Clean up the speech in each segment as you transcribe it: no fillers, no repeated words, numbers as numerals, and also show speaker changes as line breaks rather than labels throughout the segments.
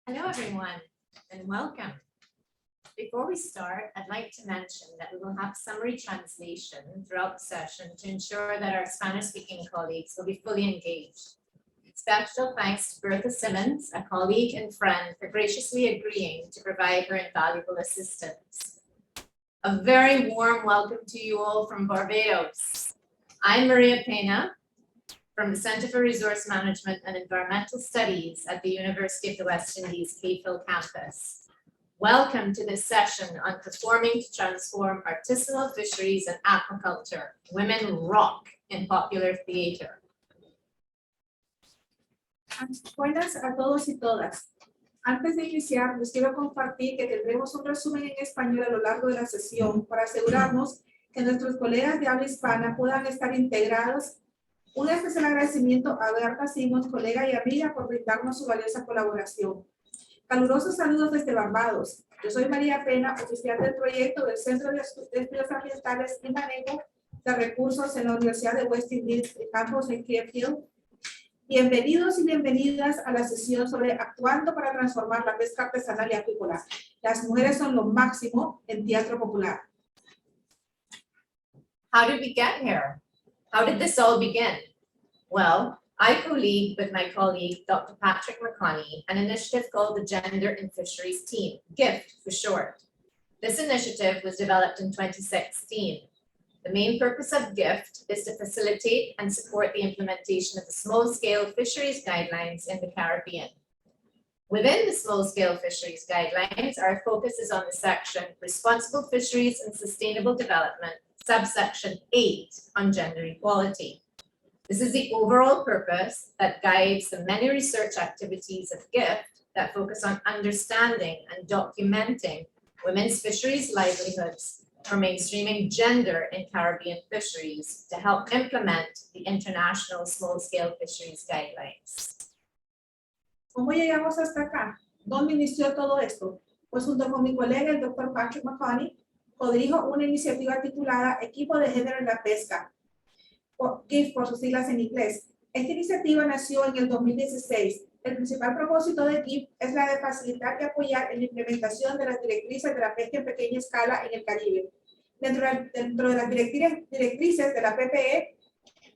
Hello, everyone, and welcome. Before we start, I'd like to mention that we will have summary translation throughout the session to ensure that our Spanish-speaking colleagues will be fully engaged. Special thanks to Bertha Simmons, a colleague and friend, for graciously agreeing to provide her invaluable assistance. A very warm welcome to you all from Barbados. I'm Maria Pena, from the Center for Resource Management and Environmental Studies at the University of the West Indies Cave Hill campus. Welcome to this session on Performing to Transform Artisanal Fisheries and Aquaculture, Women Rock in Popular Theater.
Buenas a todos y todas. Antes de iniciar, les quiero compartir que tendremos un resumen en español a lo largo de la sesión para asegurarnos que nuestros colegas de habla hispana puedan estar integrados. Un especial agradecimiento a Berta Simons, colega y amiga, por brindarnos su valiosa colaboración. Calurosos saludos desde Barbados. Yo soy María Pena, oficial del proyecto del Centro de Estudios Ambientales y Manejo de Recursos en la Universidad de West Indies, campus en Cave Hill. Bienvenidos y bienvenidas a la sesión sobre actuando para transformar la pesca artesanal y acuícola. Las mujeres son lo máximo en teatro popular.
How did we get here? How did this all begin? Well, I co-lead with my colleague, Dr. Patrick McConney, an initiative called the Gender in Fisheries Team, GIFT for short. This initiative was developed in 2016. The main purpose of GIFT is to facilitate and support the implementation of the small-scale fisheries guidelines in the Caribbean. Within the small-scale fisheries guidelines, our focus is on the section Responsible Fisheries and Sustainable Development, subsection 8 on gender equality. This is the overall purpose that guides the many research activities of GIFT that focus on understanding and documenting women's fisheries livelihoods for mainstreaming gender in Caribbean fisheries to help implement the international small-scale fisheries guidelines.
¿Cómo llegamos hasta acá? ¿Dónde inició todo esto? Pues junto con mi colega, el Dr. Patrick McConney, codirijo una iniciativa titulada Equipo de Género en la Pesca, GIFT por sus siglas en inglés. Esta iniciativa nació en el 2016. El principal propósito de GIFT es la de facilitar y apoyar en la implementación de las directrices de la pesca en pequeña escala en el Caribe. Dentro de las directrices de la PPE,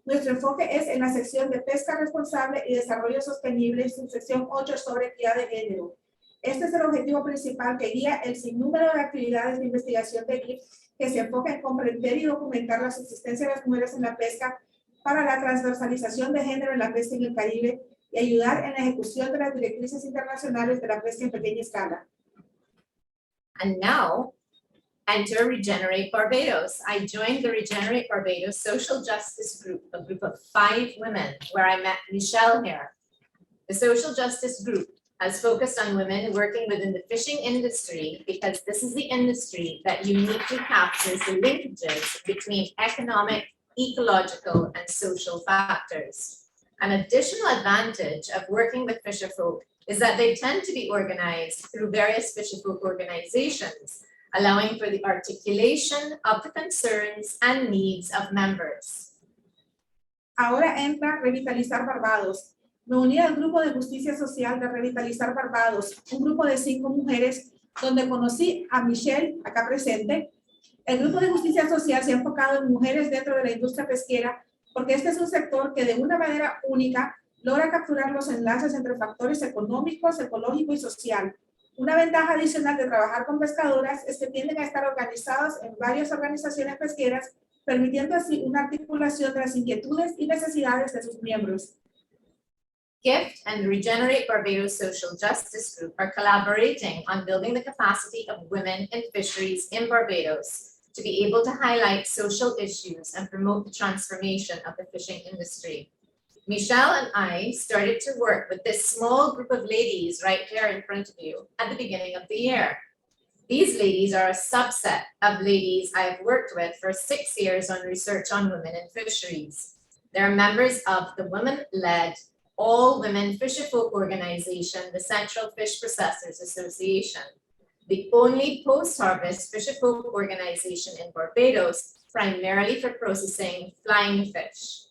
nuestro enfoque es en la sección de pesca responsable y desarrollo sostenible, su sección 8 sobre equidad de género. Este es el objetivo principal que guía el sinnúmero de actividades de investigación de GIFT que se enfoca en comprender y documentar la subsistencia de las mujeres en la pesca para la transversalización de género en la pesca en el Caribe y ayudar en la ejecución de las directrices internacionales de la pesca en pequeña escala.
And now, enter Regenerate Barbados. I joined the Regenerate Barbados Social Justice Group, a group of 5 women, where I met Michelle here. The Social Justice Group has focused on women working within the fishing industry because this is the industry that uniquely captures the linkages between economic, ecological, and social factors. An additional advantage of working with fisherfolk is that they tend to be organized through various fisherfolk organizations, allowing for the articulation of the concerns and needs of members.
Ahora entra Revitalizar Barbados. Me uní al grupo de justicia social de Revitalizar Barbados, un grupo de 5 mujeres, donde conocí a Michelle, acá presente. El grupo de justicia social se ha enfocado en mujeres dentro de la industria pesquera, porque este es un sector que de una manera única logra capturar los enlaces entre factores económicos, ecológico y social. Una ventaja adicional de trabajar con pescadoras es que tienden a estar organizadas en varias organizaciones pesqueras, permitiendo así una articulación de las inquietudes y necesidades de sus miembros.
GIFT and the Regenerate Barbados Social Justice Group are collaborating on building the capacity of women in fisheries in Barbados to be able to highlight social issues and promote the transformation of the fishing industry. Michelle and I started to work with this small group of ladies right here in front of you at the beginning of the year. These ladies are a subset of ladies I've worked with for 6 years on research on women in fisheries. They're members of the women-led all-women fisherfolk organization, the Central Fish Processors Association, the only post-harvest fisherfolk organization in Barbados, primarily for processing flying fish.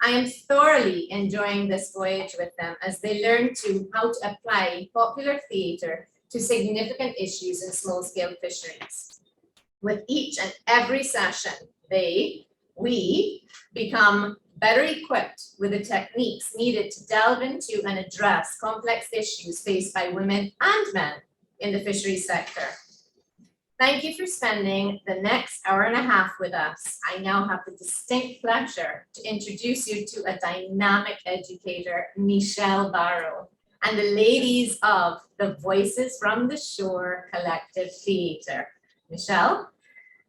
I am thoroughly enjoying this voyage with them as they learn how to apply popular theater to significant issues in small-scale fisheries. With each and every session, we become better equipped with the techniques needed to delve into and address complex issues faced by women and men in the fisheries sector. Thank you for spending the next hour and a half with us. I now have the distinct pleasure to introduce you to a dynamic educator, Michelle Barrow, and the ladies of the Voices from the Shore Collective Theatre. Michelle?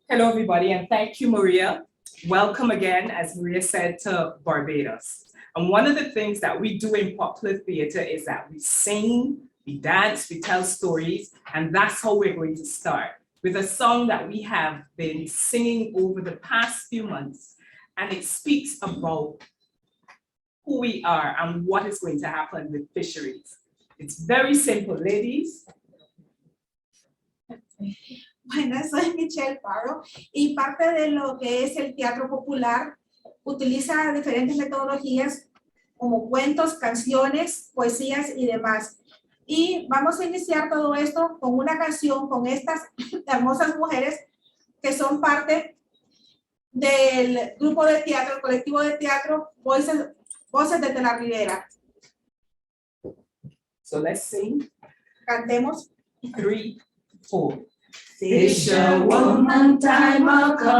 Hello, everybody, and thank you, Maria. Welcome again, as Maria said, to Barbados. And one of the things that we do in popular theater is that we sing, we dance, we tell stories, and that's how we're going to start with a song that we have been singing over the past few months. And it speaks about who we are and what is going to happen with fisheries. It's very simple, ladies.
Bueno, soy Michelle Barrow y parte de lo que es el teatro popular utiliza diferentes metodologías como cuentos, canciones, poesías y demás. Y vamos a iniciar todo esto con una canción con estas hermosas mujeres que son parte del grupo de teatro, el colectivo de teatro Voces desde la Ribera.
So let's sing.
Cantemos.
3, 4.
Fisherwoman time a come,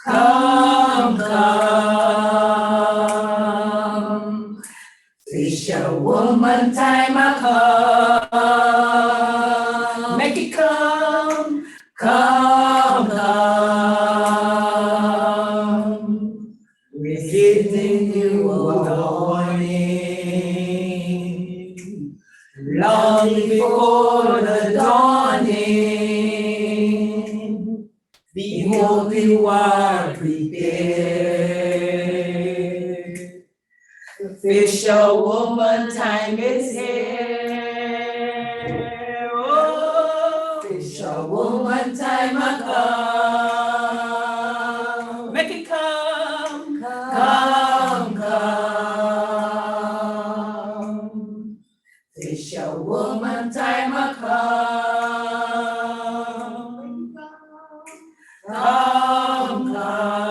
come. Fisherwoman time a come, make it come, come, come. We're giving you a warning, long before the dawning. Behold, you are prepared. The fisherwoman time is here. Oh, fisherwoman time a come.
Make it come.
Come, come. Fisherwoman time a come. Come, come.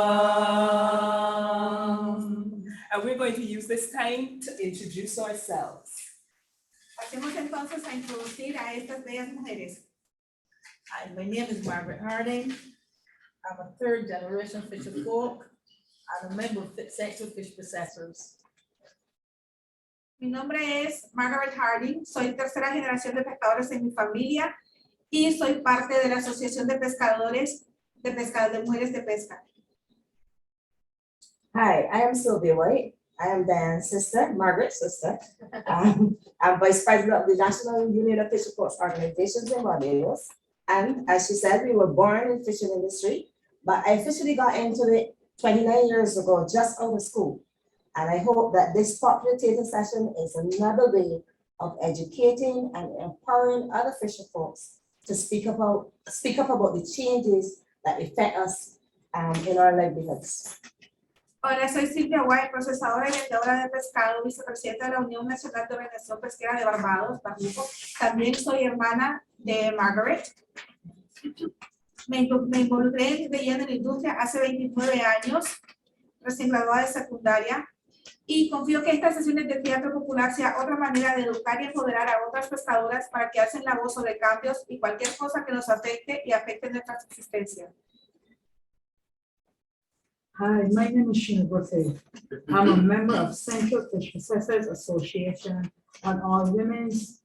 And we're going to use this time to introduce ourselves.
Hacemos entonces a introducir a estas bellas mujeres.
Hi, my name is Margaret Harding. I'm a third generation fisherfolk and a member of Sexual Fish Processors.
Mi nombre es Margaret Harding, soy tercera generación de pescadores en mi familia y soy parte de la Asociación de Pescadores de Mujeres de Pesca.
Hi, I am Sylvia White. I am Dan's sister, Margaret's sister. I'm Vice President of the National Union of Fisherfolk Organizations in Barbados. And as she said, we were born in the fishing industry, but I officially got into it 29 years ago, just out of school. And I hope that this popular theater session is another way of educating and empowering other fisher folks to speak up about the changes that affect us in our livelihoods.
Hola, soy Silvia White, procesadora y vendedora de pescado, vicepresidenta de la Unión Nacional de Organización Pesquera de Barbados, Barbuco. También soy hermana de Margaret. Me involucré de lleno en la industria hace 29 años, recién graduada de secundaria, y confío que estas sesiones de teatro popular sea otra manera de educar y empoderar a otras pescadoras para que alcen la voz sobre cambios y cualquier cosa que nos afecte y afecte nuestra subsistencia.
Hi, my name is Sheena Buffet. I'm a member of Central Fish Processors Association, an all-women's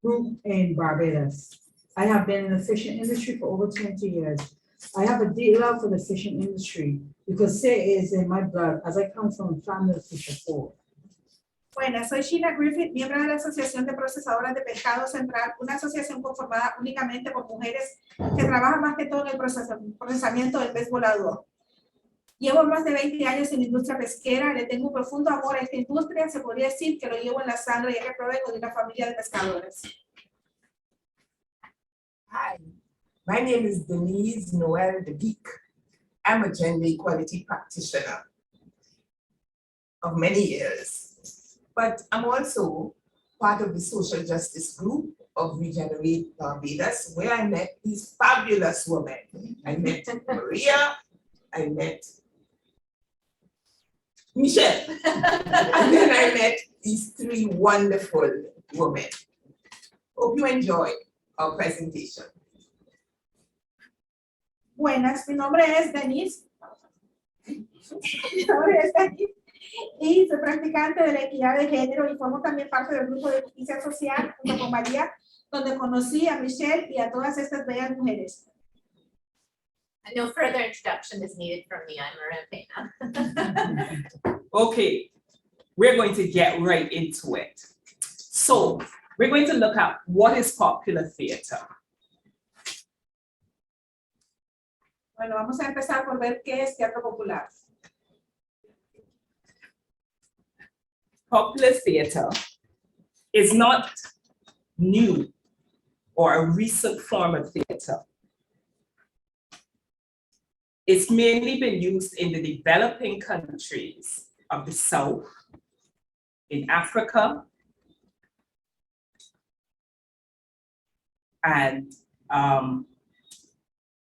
group in Barbados. I have been in the fishing industry for over 20 years. I have a deep love for the fishing industry because sea is in my blood as I come from a family of fisherfolk.
Bueno, soy Sheena Griffith, miembro de la Asociación de Procesadoras de Pescado Central, una asociación conformada únicamente por mujeres que trabajan más que todo en el procesamiento del pez volador. Llevo más de 20 años en la industria pesquera, le tengo un profundo amor a esta industria, se podría decir que lo llevo en la sangre ya que provengo de una familia de pescadores.
Hi, my name is Denise Noel de Geek.
I'm a gender equality practitioner of many years, but I'm also part of the social justice group of Regenerate Barbados, where I met these fabulous women. I met Maria, I met Michelle, and then I met these three wonderful women. Hope you enjoy our presentation.
Buenas, mi nombre es Denise. Mi nombre es Denise y soy practicante de la equidad de género y formo también parte del grupo de justicia social junto con María, donde conocí a Michelle y a todas estas bellas mujeres.
And no further introduction is needed from me. I'm Maria Pena.
Okay, we're going to get right into it. So we're going to look at what is popular theater.
Bueno, vamos a empezar por ver qué es teatro popular.
Popular theater is not new or a recent form of theater. It's mainly been used in the developing countries of the South, in Africa, and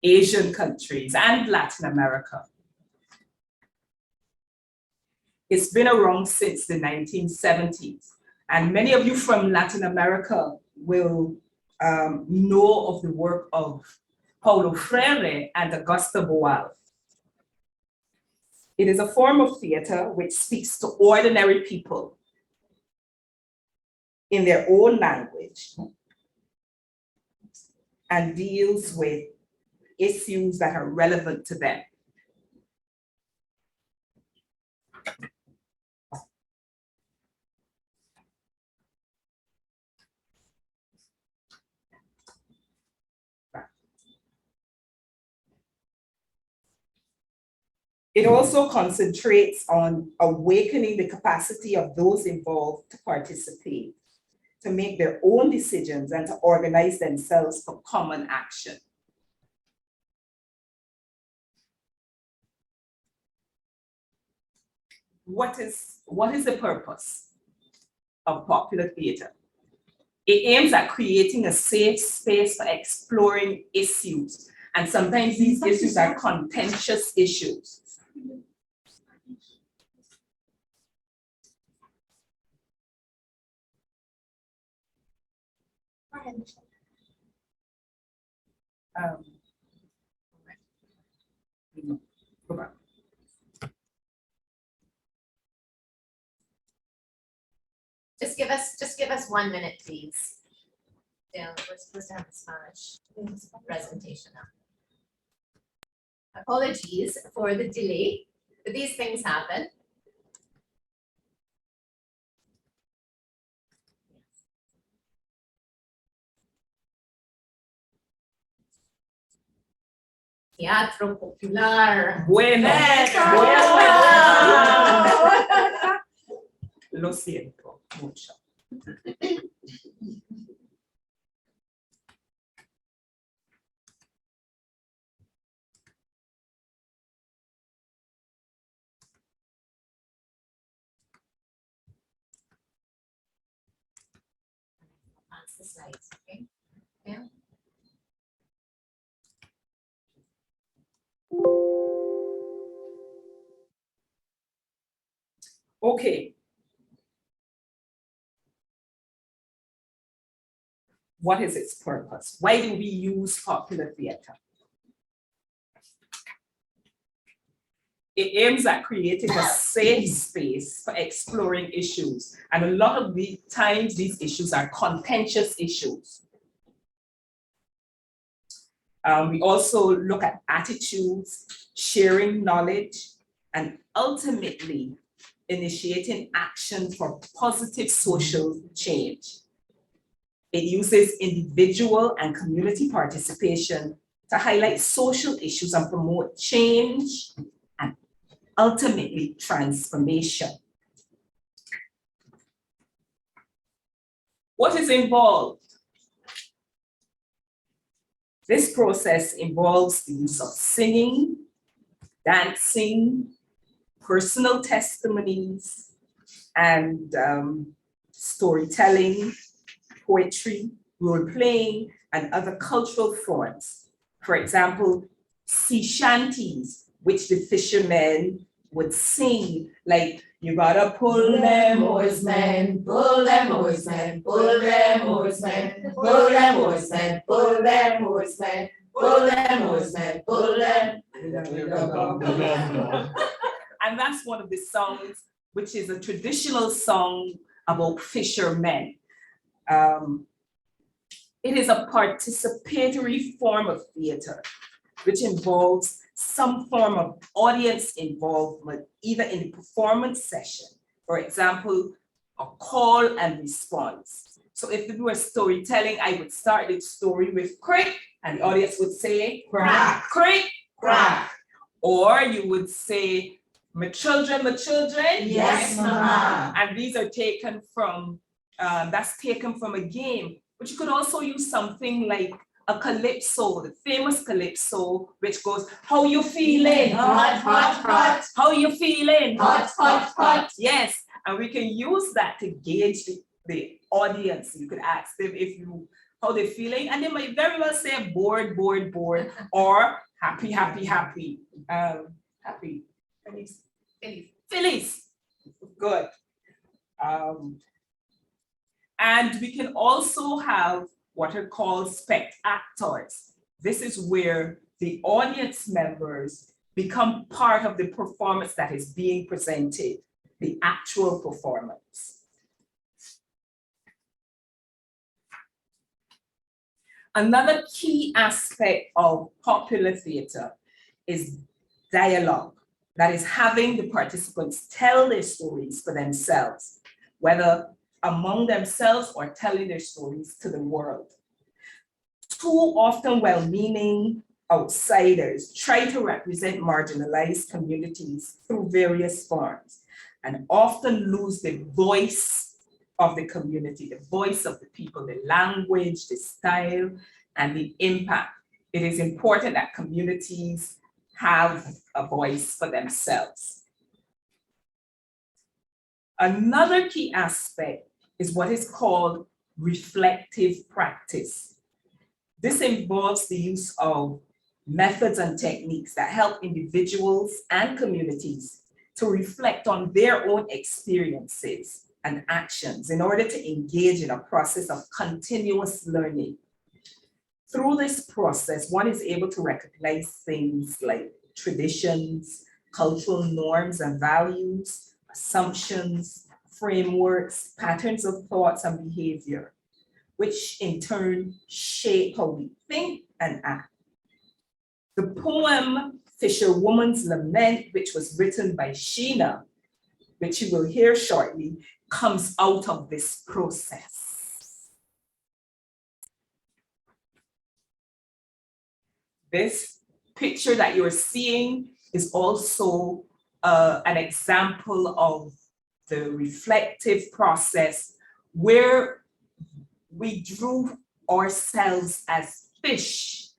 Asian countries and Latin America. It's been around since the 1970s, and many of you from Latin America will know of the work of Paulo Freire and Augusta Boal. It is a form of theater which speaks to ordinary people in their own language and deals with issues that are relevant to them. It also concentrates on awakening the capacity of those involved to participate, to make their own decisions and to organize themselves for common action. What is the purpose of popular theater? It aims at creating a safe space for exploring issues, and sometimes these issues are contentious issues. Go back.
Just give us 1 minute, please. Yeah, we're supposed to have the Spanish presentation now. Apologies for the delay, but these things happen. Teatro popular.
Bueno.
Eso.
Lo siento mucho.
Advance the slides, okay? Yeah.
Okay. What is its purpose? Why do we use popular theater? It aims at creating a safe space for exploring issues. And a lot of the times these issues are contentious issues. We also look at attitudes, sharing knowledge, and ultimately initiating action for positive social change. It uses individual and community participation to highlight social issues and promote change and ultimately transformation. What is involved? This process involves the use of singing, dancing, personal testimonies, and storytelling, poetry, role-playing, and other cultural forms. For example, sea shanties, which the fishermen would sing, like, you gotta pull them oarsmen, pull them oarsmen, pull them oarsmen, pull them oarsmen, pull them oarsmen, pull them oarsmen, pull them. And that's one of the songs, which is a traditional song about fishermen. It is a participatory form of theater, which involves some form of audience involvement, either in the performance session, for example, a call and response. So if we were storytelling, I would start the story with crick, and the audience would say, crack, crick, crack. Or you would say, my children,
Yes, mama.
and these are taken from, that's taken from a game, but you could also use something like a calypso, the famous calypso, which goes, how you feeling?
Hot, hot, hot.
How you feeling?
Hot, hot, hot.
Yes, and we can use that to gauge the audience. You could ask them how they're feeling, and they might very well say bored, bored, bored, or happy, happy, happy. Happy. Phillies. Good. And we can also have what are called spectators. This is where the audience members become part of the performance that is being presented, the actual performance. Another key aspect of popular theater is dialogue. That is having the participants tell their stories for themselves, whether among themselves or telling their stories to the world. Too often well-meaning outsiders try to represent marginalized communities through various forms and often lose the voice of the community, the voice of the people, the language, the style, and the impact. It is important that communities have a voice for themselves. Another key aspect is what is called reflective practice. This involves the use of methods and techniques that help individuals and communities to reflect on their own experiences and actions in order to engage in a process of continuous learning. Through this process, one is able to recognize things like traditions, cultural norms and values, assumptions, frameworks, patterns of thoughts and behavior, which in turn shape how we think and act. The poem Fisherwoman's Lament, which was written by Sheena, which you will hear shortly, comes out of this process. This picture that you're seeing is also an example of the reflective process where we drew ourselves as fish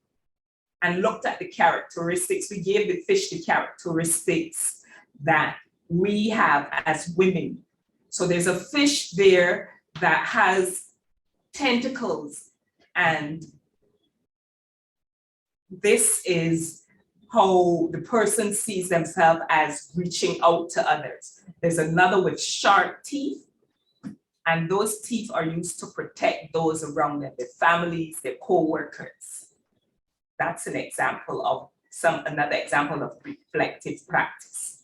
and looked at the characteristics. We gave the fish the characteristics that we have as women. So there's a fish there that has tentacles, and this is how the person sees themselves as reaching out to others. There's another with sharp teeth, and those teeth are used to protect those around them, their families, their co-workers. That's an example of another example of reflective practice.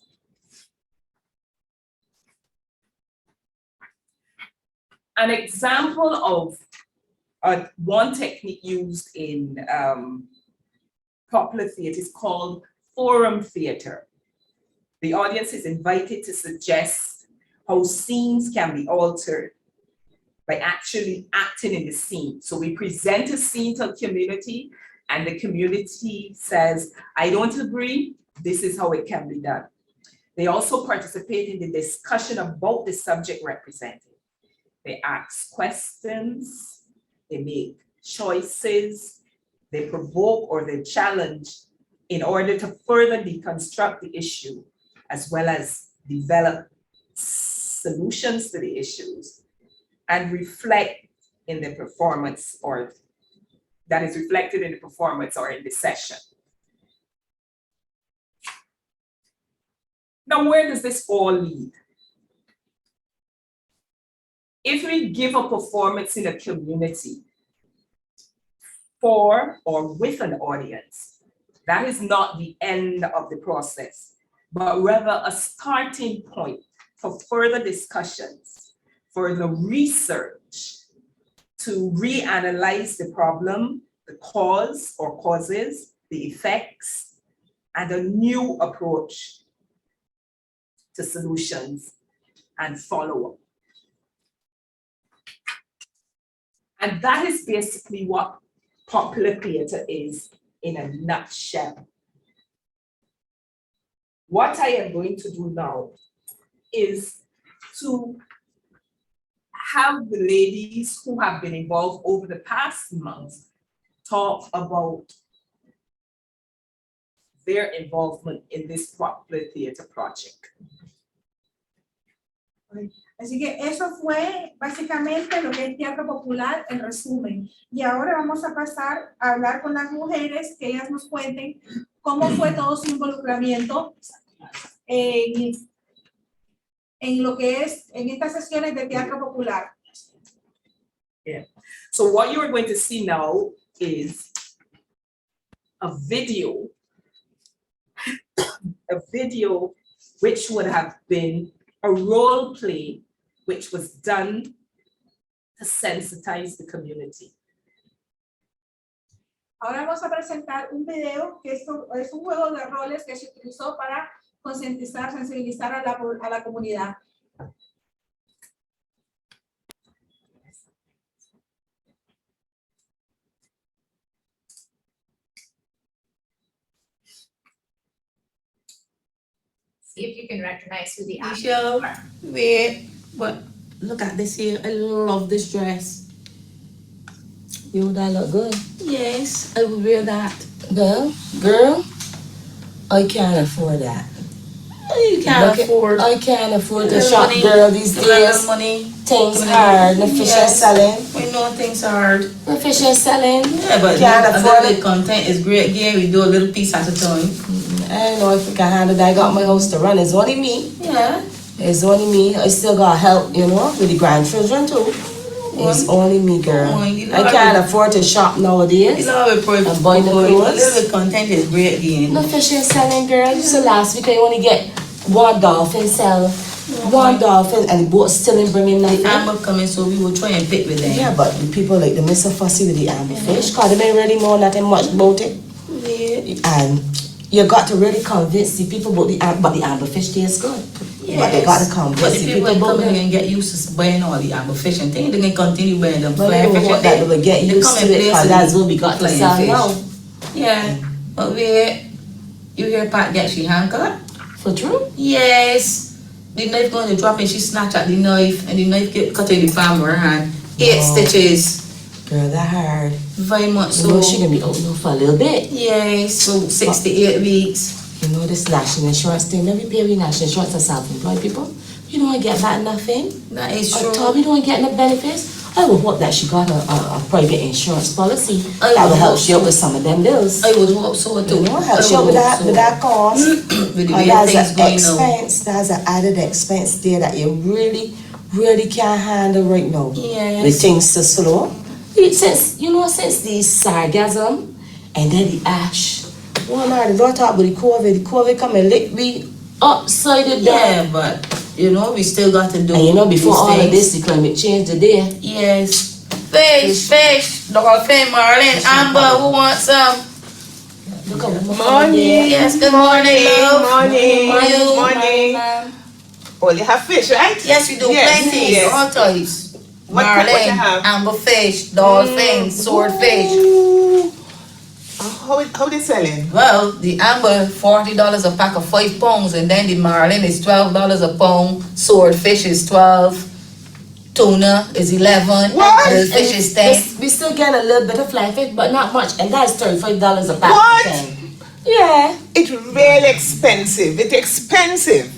An example of one technique used in popular theater is called forum theater. The audience is invited to suggest how scenes can be altered by actually acting in the scene. So we present a scene to a community, and the community says, I don't agree, this is how it can be done. They also participate in the discussion about the subject represented. They ask questions, they make choices, they provoke or they challenge in order to further deconstruct the issue as well as develop solutions to the issues and reflect in the performance, or that is reflected in the performance or in the session. Now, where does this all lead? If we give a performance in a community for or with an audience, that is not the end of the process, but rather a starting point for further discussions, for the research to reanalyze the problem, the cause or causes, the effects, and a new approach to solutions and follow-up. And that is basically what popular theatre is in a nutshell. What I am going to do now is to have the ladies who have been involved over the past months talk about their involvement in this popular theatre project.
Así que eso fue básicamente lo que es teatro popular en resumen. Y ahora vamos a pasar a hablar con las mujeres, que ellas nos cuenten cómo fue todo su involucramiento en lo que es en estas sesiones de teatro popular.
Yeah. So what you are going to see now is a video which would have been a role play which was done to sensitize the community.
Ahora vamos a presentar un video que es un juego de roles que se utilizó para concientizar, sensibilizar a la comunidad.
See if you can recognize who the actors
Michelle,
are.
wait, but look at this here. I love this dress.
You, that look good.
Yes, I would wear that.
Girl, I can't afford that.
You can't
Look at-
afford.
I can't afford to
Little
shop,
money,
girl, these
little
days.
money.
Things hard, the fish are
Yes.
selling.
We know things hard.
The fish are selling.
Yeah, but
Can't
a
afford
little
it.
content is great. Yeah, we do a little piece at a time.
I don't know if we can handle that. I got my house to run. It's only me.
Yeah.
It's only me. I still got help, you know, with the grandchildren too. It's only me, girl.
Come on, you know
I can't afford to shop
You
nowadays.
know, we put
I'm buying the
a
clothes.
little bit content is great again.
The fish is selling, girl. So last week I only get one dolphin sell. One dolphin and the boat's still in bringing
The
nothing.
amber coming, so we will try and pick with them.
Yeah, but the people like them is so fussy with the amber fish, cause they don't really know nothing much about it.
Yeah.
And you got to really convince the people about the amber fish tastes good. But they got to
But
convince
the
the
people
people about
come in
it.
and get used to buying all the amber fish and things, they can continue buying them
But
fly
they
fish
don't want
and
that, they will get
they
used
come
to
in
it,
place
cause
and
that's what we got to
flying
sell
fish.
now.
Yeah, but wait, you hear Pat get she handcuffed?
For true?
Yes. The knife going to drop and she snatch at the knife and the knife get cut in the palm of her hand. 8
Wow.
stitches.
Girl, that hard.
Very much
You know
so.
she gonna be out now for a little bit.
Yes, so 6 to 8 weeks.
You know this national insurance thing, every pay we national insurance to self-employed people. You don't get back nothing.
That is
I
true.
thought we don't get no benefits. I would hope that she got a private insurance policy
I
that
would
will help
hope
you out
so.
with some of them bills.
I would hope so too.
You know,
I
help you out
would
with
hope
that,
so.
with that cost.
With the way
That's
things
an
going now.
expense, that's an added expense there that you really, really can't handle right now. With
Yes.
things so slow. Since the sargasm and then the ash. One night, the Lord talk about the COVID come and lick me upside the
Yeah,
down.
but you know, we still got to do.
And you know, before
these
all of
things.
this, the climate change today.
Yes. Fish, dolphin, marlin, amber, who wants some?
Look at what
Morning.
Yes, good morning, love.
Morning.
You?
Morning. Oh, you have fish, right?
Yes, we do
Yes,
plenty,
yes.
all types.
What you
Marlin,
have?
amber fish, dolphin, swordfish.
Ooh. How they selling?
Well, the amber, $40 a pack of 5 pounds, and then the marlin is $12 a pound, swordfish is 12, tuna is 11,
What?
and the fish is 10.
We still get a little bit of fly fish, but not much, and that's $35 a pack.
What?
Okay. Yeah.
It's really expensive. It's expensive.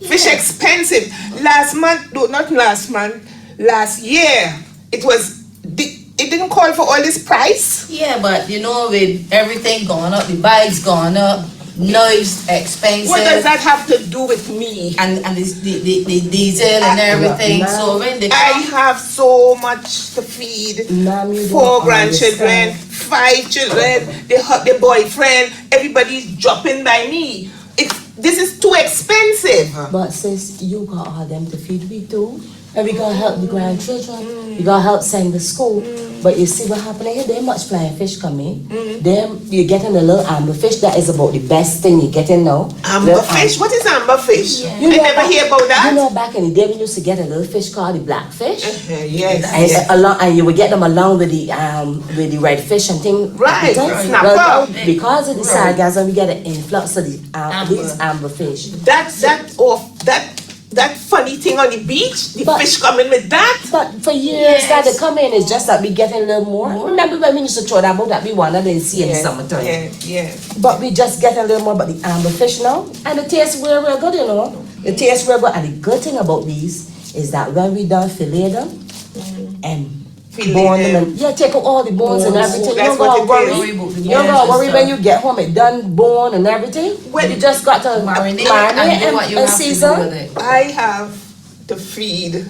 Fish expensive. Last month, no, not last month, last year, it didn't call for all this price.
Yeah, but you know, with everything going up, the bikes going up, knives expensive.
What does that have to do with me?
And the diesel and everything, so when they
I have so much to feed.
Ma'am, you
4
don't
grandchildren,
understand.
5 children, the boyfriend, everybody's dropping by me. This is too expensive.
But sis, you got all them to feed we too. And we gotta help the grandchildren. We gotta help send the school. But you see what happening here? There much flying fish coming. Then you're getting a little amber fish. That is about the best thing you're getting now.
Amber fish? What is amber fish?
You
I
know
never
back-
hear about that.
You know, back in the day, we used to get a little fish called the blackfish.
Yes.
And you would get them along with the red fish and thing.
Right, snapper.
Well, because of the sargassum, we get an influx of these amber fish.
That funny thing on the beach, the
But-
fish coming with that.
But for years that they come in, it's just that we getting a little more. Remember when we used to throw that boat that we wanted and see in the summertime?
Yeah.
But we just getting a little more about the amber fish now. And the taste real good, you know. The taste real good. And the good thing about these is that when we done fillet them and bone them, and take out all the bones and everything. You
That's
don't
what
gotta
it
worry.
is.
You don't gotta worry when you get home. It done bone and everything.
When-
You just got to
marinate
marinate
and do what you
and
have to do
season.
with it.
I have to feed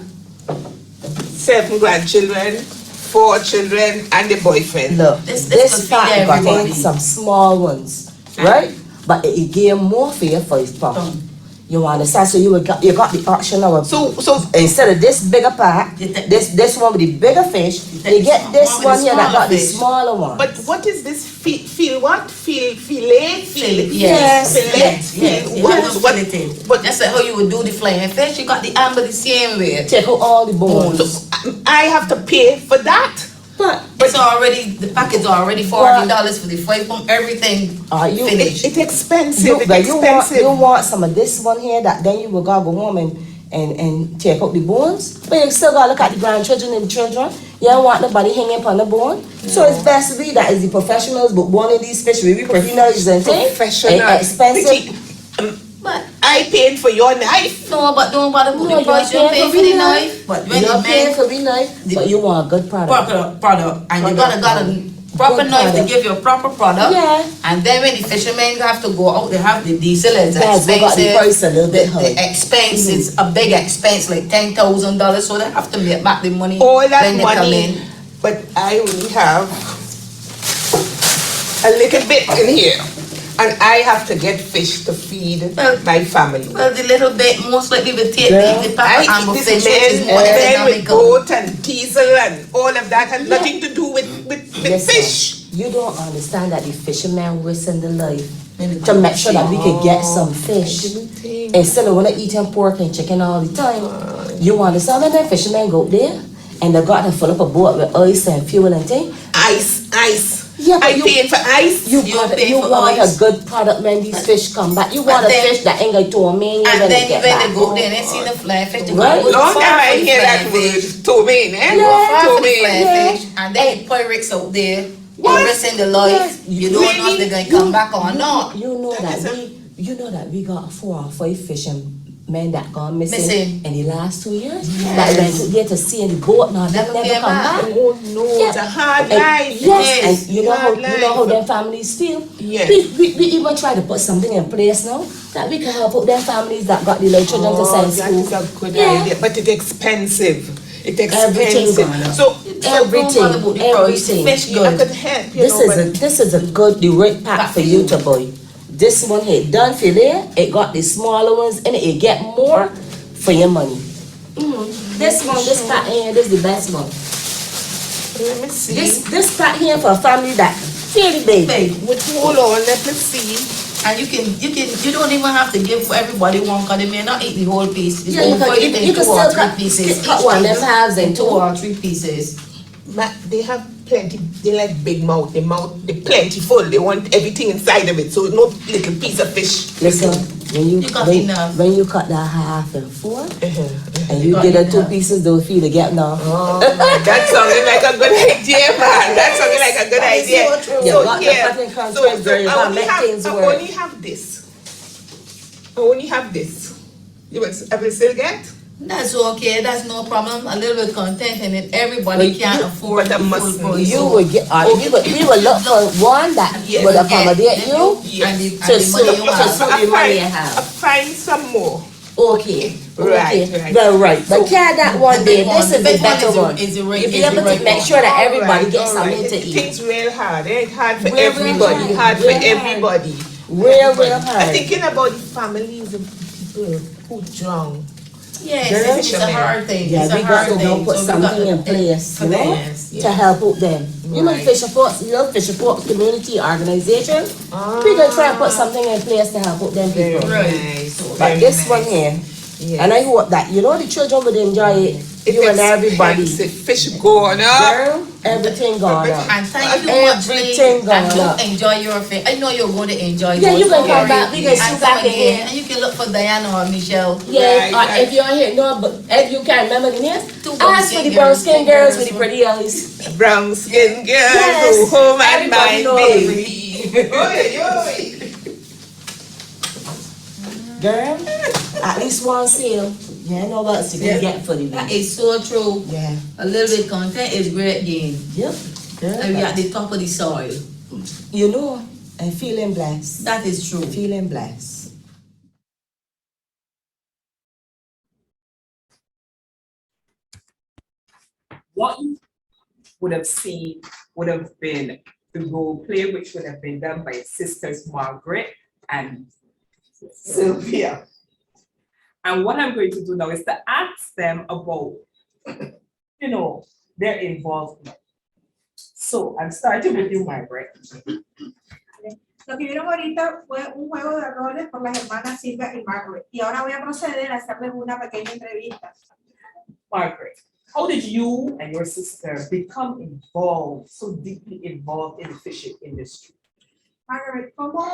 7 grandchildren, 4 children, and the boyfriend.
Look,
This
this
could feed
fat got in
everybody.
some small ones, right? But it gave more for your first pot. You understand? So you got the option of
So
instead of this bigger pot, this one with the bigger fish, you get this
one with
one
the
here that got the
smaller
smaller one.
but what is this feel what? Fillet?
Yes,
Fillet? What?
But just like how you would do the flying fish, you got the amber the same way.
Take out all the bones.
So I have to pay for that?
But
It's already, the packet's already $40 for the 5 pound, everything
you
finished.
It's expensive.
you,
It's
but you
expensive.
want some of this one here that then you will go home and take out the bones. But you still gotta look at the grandchildren and the children. You don't want nobody hanging upon the bone. So it's best to be that is the professionals, but one of these fish, we professionals and things.
Professional.
Expensive.
But
I paid for your knife.
no, but don't bother put
No,
the price,
you're
you pay
paying
for
for
the
the
knife. But when
You're
you
paying
make
for the knife, but you want a good product.
proper product, and you got a proper
Good
knife to
product.
give you a proper product.
Yeah.
And then when the fishermen have to go out, they have the diesel is
Yes, they got the
expensive.
price a little bit high.
The expense is a big expense, like $10,000, so they have to make back the money
All that
when they come
money.
in.
But I only have a little bit in here. And I have to get fish to feed
Well-
my family.
Well, the little bit, most likely will take
Yeah.
the pack of
I
amber
eat
fish,
this
which is more
men with
economical.
goat and diesel and all of that has nothing to do with
Listen,
fish.
You don't understand that the fishermen risking their life to make sure that we can get some fish. Instead of wanna eating pork and chicken all the time. You understand when that fishermen go there and they got to fill up a boat with ice and fuel and thing?
Ice.
Yeah, but
I
you-
paid for ice.
You
pay for
want a
ice.
good product when these fish come back. You want a
then-
fish that ain't gonna torment you
And
when
then
they get
when
back.
they go there and they see the flying fish, they
Right.
go
Long
far
time I
for the
hear that
flying
word,
fish.
ptomaine, eh?
Go far for the
Ptomaine.
flying
Yeah.
fish, and then the pirates out there,
What?
they're risking their life.
Yes.
You don't know if they're gonna come back or not.
You know
That
that
is
you know that we got 4 or 5 fishermen that gone missing
Missing.
in the last 2 years. That went to there to see in the boat, now they
Never
never
came
come
back.
back.
Oh no, it's a hard life.
Yes, and
Yes.
you know
Hard
how
life.
their families feel.
Yes.
We even try to put something in place now that we can help out their families that got the little children to send
that
school.
is a good
Yeah.
idea, but it's expensive. It's
Everything
expensive.
gone up.
So
Everything,
Don't bother about the price,
everything.
fish
I
good.
could help, you
This
know, but
is a good the right pack for you to buy. This one here, done fillet, it got the smaller ones in it. You get more for your money. This one, this pack here, this is the best one.
let me see.
This pack here for a family that fairly big.
Big.
Hold on, let me see.
And you don't even have to give for everybody one, cause they may not eat the whole piece.
Yeah, you can-
eat it
you
in
can
2 or
still
3
cut-
pieces.
cut
Each
one,
piece
them halves in
in 2
two.
or 3 pieces.
They have plenty, they like big mouth, they plentiful, they want everything inside of it, so no little piece of fish.
Listen, when
You got enough.
when you cut that half in 4, And you get her 2 pieces, don't feel the gap now.
Oh, that sounded like a good idea, man. That sounded like a good idea.
You
So
got the
here,
cutting
so
contract, girl, you
I
can't
only
make things
have, I
work.
only have this. I only have this. You will, I will still get?
That's okay, that's no problem, a little bit content and then everybody
But
can't
you-
afford
but I
the
must-
full price.
You would get, we would look for one that
Yes.
would accommodate you.
And the
To
money you
suit
have.
the money you
I
have.
find some more.
Okay,
Right,
okay,
right.
well, right, but carry that one day, this is the
big one
better
is the-
one.
is the right-
You be
is the
able to
right
make
one.
sure that everybody
Alright,
gets
alright.
something to eat.
Things real hard. It ain't hard for
Real
everybody.
hard,
Hard for
real hard.
everybody.
Real
I'm
hard.
thinking about the families of people who drown.
Yes,
Girl,
it's a hard thing,
Yeah,
it's a
we got
hard
to
thing.
now put
So we got
something
to-
in place,
for
you know,
them,
to help out them. You know,
Right.
fisherfolk, fisherfolk community organization, we gonna try and put something in place to help out them
Very
people.
nice.
But
very
this one
nice.
here,
Yes.
and I hope that, you know, the children would enjoy it,
It
you and everybody.
expensive. Fish going up.
Girl, everything gone up.
And thank you much,
Everything
Lee,
gone
and
up.
do enjoy your fish. I know you're going to enjoy
Yeah,
yours.
you can
Don't
come
worry.
back, we can
And
shoot
come
back
again,
again.
and you can look for Diana or Michelle.
Yeah,
Right.
if you're here, no, but if you can't remember the names,
Two brown
ask for
skin
the brown
girls,
skin girls with the pretty eyes.
Brown skin girl
Yes.
go home and
Everybody
mind
know
baby. Oi, oi.
Girl, at least one sale. Yeah, I know what else you can get for the
That
week.
is so true.
Yeah.
A little bit content is great gain.
Yep. Girl,
And we at the top of the soil.
you know, I'm feeling blessed.
That is true.
Feeling blessed.
What you would have seen would have been the role play, which would have been done by sisters Margaret and Sylvia. And what I'm going to do now is to ask them about, you know, their involvement. So I'm starting with you, Margaret.
Lo que vieron ahorita fue un juego de roles por las hermanas Silvia y Margaret. Y ahora voy a proceder a hacerles una pequeña entrevista.
Margaret, how did you and your sister become involved, so deeply involved in the fishing industry?
Margaret, ¿cómo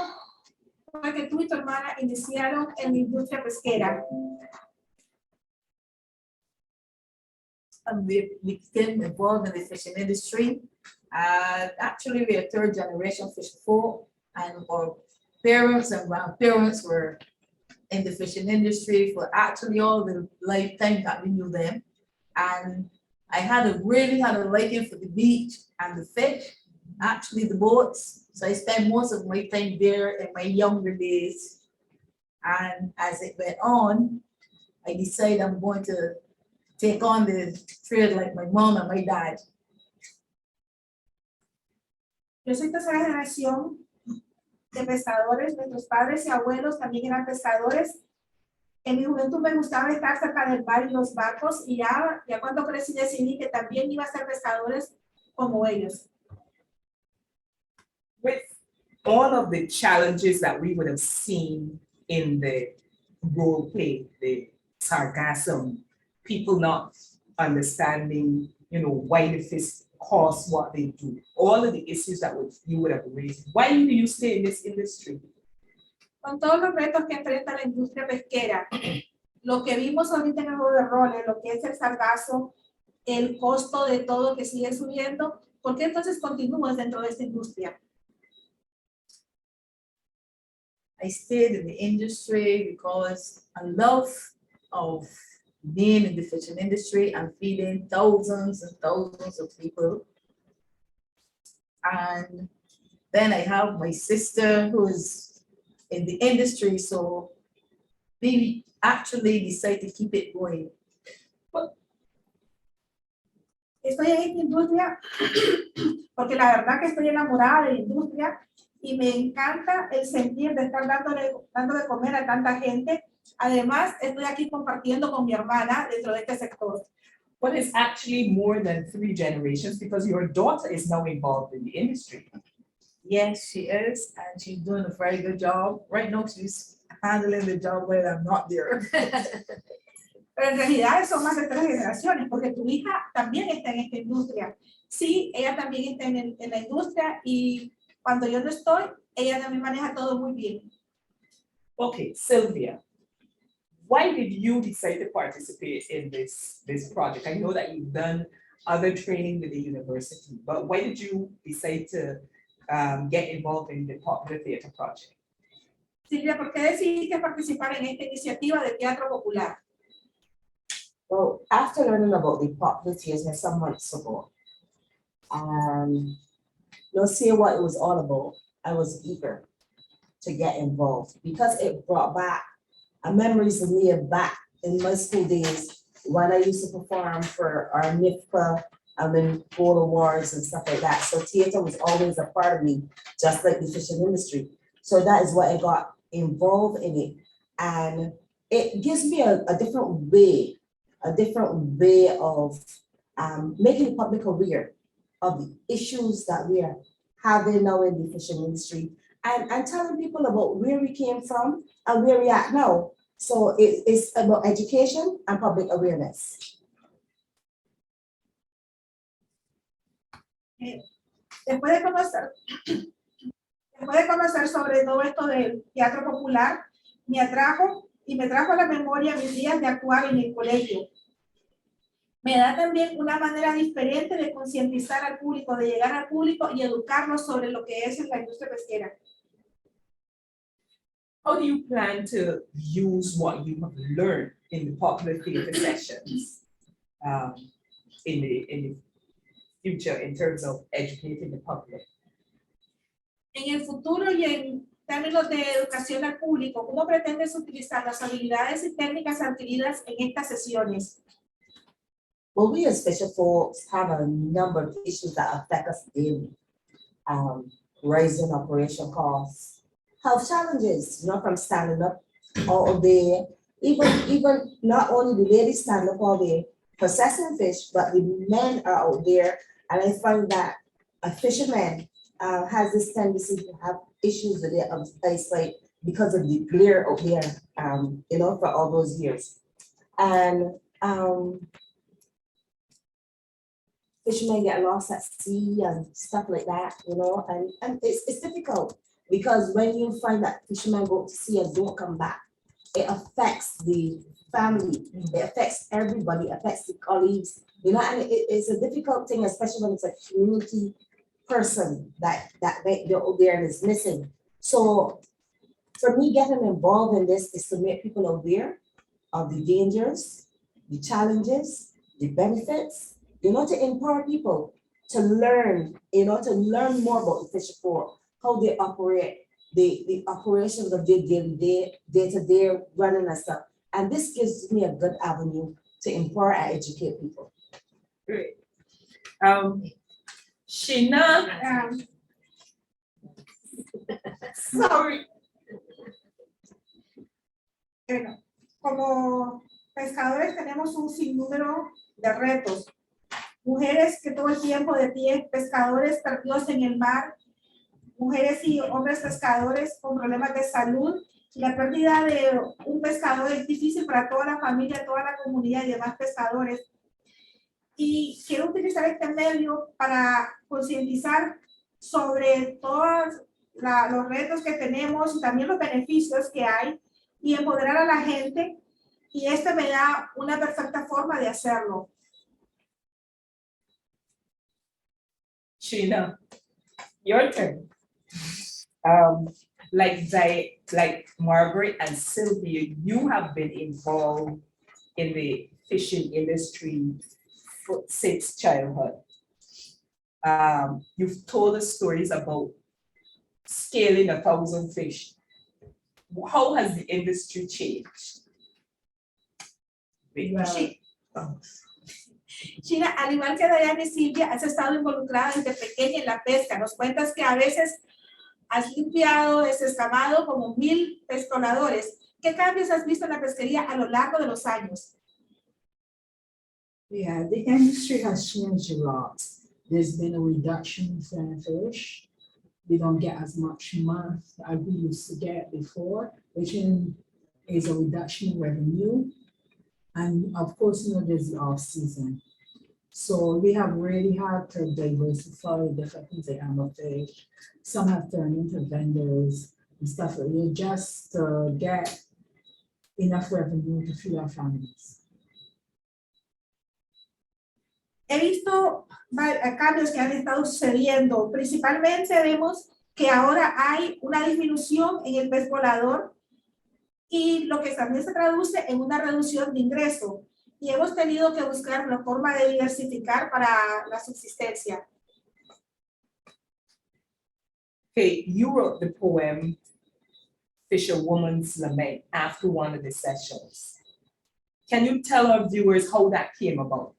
fue que tú y tu hermana iniciaron en la industria pesquera?
We became involved in the fishing industry. Actually, we are third generation fisherfolk, and our parents and grandparents were in the fishing industry for actually all the lifetime that we knew them. And I really had a liking for the beach and the fish, actually the boats. So I spent most of my time there in my younger days. And as it went on, I decided I'm going to take on the trade like my mom and my dad.
Yo soy tercera generación de pescadores. Nuestros padres y abuelos también eran pescadores. En mi juventud me gustaba estar cerca del mar y los barcos, y ya cuando crecí decidí que también iba a ser pescadores como ellos.
With all of the challenges that we would have seen in the role play, the sargassum, people not understanding, you know, why the fish cost what they do, all of the issues that you would have raised, why do you stay in this industry?
Con todos los retos que enfrenta la industria pesquera, lo que vimos ahorita en el juego de roles, lo que es el sargazo, el costo de todo que sigue subiendo, ¿por qué entonces continúas dentro de esta industria?
I stayed in the industry because I love of being in the fishing industry and feeding thousands and thousands of people. And then I have my sister who's in the industry, so we actually decided to keep it going.
Estoy en esta industria porque la verdad que estoy enamorada de la industria y me encanta el sentir de estar dando de comer a tanta gente. Además, estoy aquí compartiendo con mi hermana dentro de este sector.
But it's actually more than 3 generations because your daughter is now involved in the industry.
Yes, she is, and she's doing a very good job. Right now, she's handling the job while I'm not there.
Pero en realidad son más de 3 generaciones, porque tu hija también está en esta industria. Sí, ella también está en la industria, y cuando yo no estoy, ella también maneja todo muy bien.
Okay, Sylvia, why did you decide to participate in this project? I know that you've done other training with the university, but why did you decide to get involved in the Popular Theatre Project?
Silvia, ¿por qué decidiste participar en esta iniciativa de teatro popular?
Well, after learning about the popular theatre some months ago, you'll see what it was all about. I was eager to get involved because it brought back memories of me back in my school days when I used to perform for our NIFPA and Bowl Awards and stuff like that. So theater was always a part of me, just like the fishing industry. So that is why I got involved in it. And it gives me a different way of making the public aware of the issues that we are having now in the fishing industry and telling people about where we came from and where we are now. So it's about education and public awareness.
Después de conocer sobre todo esto del teatro popular, me trajo a la memoria mis días de actuar en el colegio. Me da también una manera diferente de concientizar al público, de llegar al público y educarlos sobre lo que es la industria pesquera.
How do you plan to use what you have learned in the popular theatre sessions in the future in terms of educating the public?
En el futuro y en términos de educación al público, ¿cómo pretendes utilizar las habilidades y técnicas adquiridas en estas sesiones?
Well, we as fisherfolks have a number of issues that affect us daily. Rising operation costs, health challenges, from standing up all day, even not only the ladies stand up all day processing fish, but the men are out there. And I find that a fisherman has this tendency to have issues with their eyesight because of the glare out there, for all those years. And fishermen get lost at sea and stuff like that, and it's difficult because when you find that fishermen go to sea and don't come back, it affects the family, it affects everybody, affects the colleagues, and it's a difficult thing, especially when it's a community person that they're out there and is missing. So for me, getting involved in this is to make people aware of the dangers, the challenges, the benefits, to empower people to learn, to learn more about the fisher folk, how they operate, the operations of their day-to-day running and stuff. And this gives me a good avenue to empower and educate people.
Great. Sheena. Sorry.
Bueno, como pescadores tenemos un sinnúmero de retos. Mujeres que todo el tiempo de pie, pescadores perdidos en el mar, mujeres y hombres pescadores con problemas de salud. La pérdida de un pescador es difícil para toda la familia, toda la comunidad y demás pescadores. Y quiero utilizar este medio para concientizar sobre todos los retos que tenemos y también los beneficios que hay y empoderar a la gente. Y esta me da una perfecta forma de hacerlo.
Sheena, your turn. Like Margaret and Sylvia, you have been involved in the fishing industry since childhood. You've told us stories about scaling 1,000 fish. How has the industry changed?
Sheena, al igual que Diana y Silvia, has estado involucrada desde pequeña en la pesca. Nos cuentas que a veces has limpiado, desescamado como 1,000 pescadores. ¿Qué cambios has visto en la pesquería a lo largo de los años?
Yeah, the industry has changed a lot. There's been a reduction in fish. We don't get as much money as we used to get before, which is a reduction in revenue. And of course, there's the off season. So we have really had to diversify different things like fish. Some have turned into vendors and stuff like that, just to get enough revenue to feed our families.
He visto cambios que han estado sucediendo. Principalmente vemos que ahora hay una disminución en el pez volador y lo que también se traduce en una reducción de ingreso. Y hemos tenido que buscar una forma de diversificar para la subsistencia.
Okay, you wrote the poem Fisherwoman's Lament after one of the sessions. Can you tell our viewers how that came about?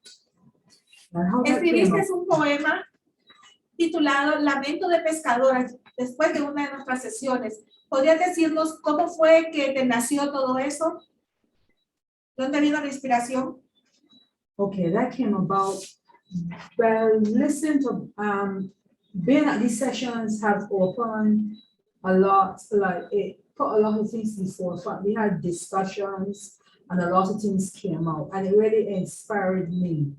And how that came
Escribiste
up.
un poema titulado Lamento de Pescadoras después de una de nuestras sesiones. ¿Podrías decirnos cómo fue que te nació todo eso? ¿Dónde vino la inspiración?
Okay, that came about, well, listen to, being at these sessions have opened a lot, like it put a lot of things before, but we had discussions and a lot of things came out and it really inspired me.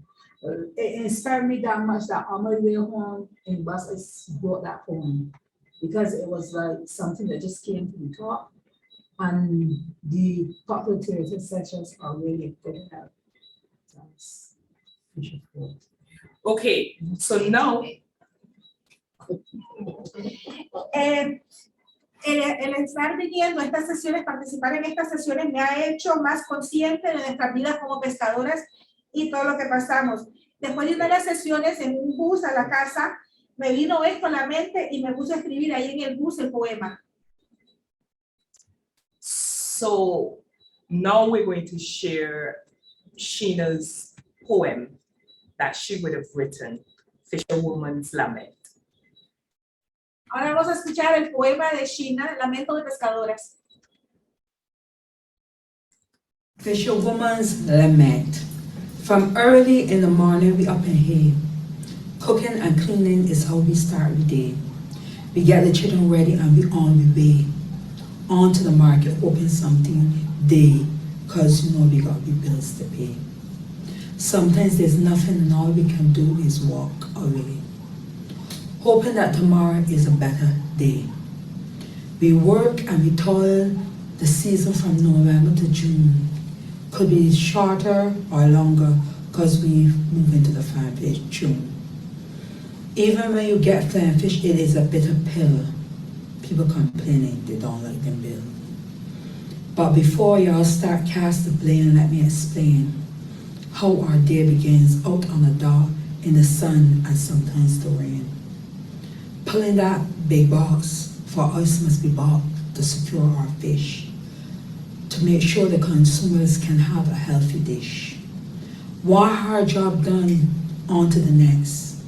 It inspired me that much that on my way home in bus, I wrote that poem because it was like something that just came to the top. And the popular theater sessions are really good at that.
Okay, so now
El estar viniendo a estas sesiones, participar en estas sesiones me ha hecho más consciente de nuestras vidas como pescadoras y todo lo que pasamos. Después de una de las sesiones en un bus a la casa, me vino esto a la mente y me puse a escribir ahí en el bus el poema.
So now we're going to share Sheena's poem that she would have written, Fisherwoman's Lament.
Ahora vamos a escuchar el poema de Sheena, Lamento de Pescadoras.
Fisherwoman's Lament. From early in the morning, we up and here. Cooking and cleaning is how we start the day. We get the children ready and we on the way. On to the market, hoping something day, cause you know we got the bills to pay. Sometimes there's nothing and all we can do is walk away, hoping that tomorrow is a better day. We work and we toil the season from November to June. Could be shorter or longer because we move into the fine fish June. Even when you get fine fish, it is a bitter pill. People complaining they don't like them bill. But before y'all start cast the blame, let me explain how our day begins out on the dock in the sun and sometimes the rain. Pulling that big box for us must be bought to secure our fish, to make sure the consumers can have a healthy dish. One hard job done, on to the next,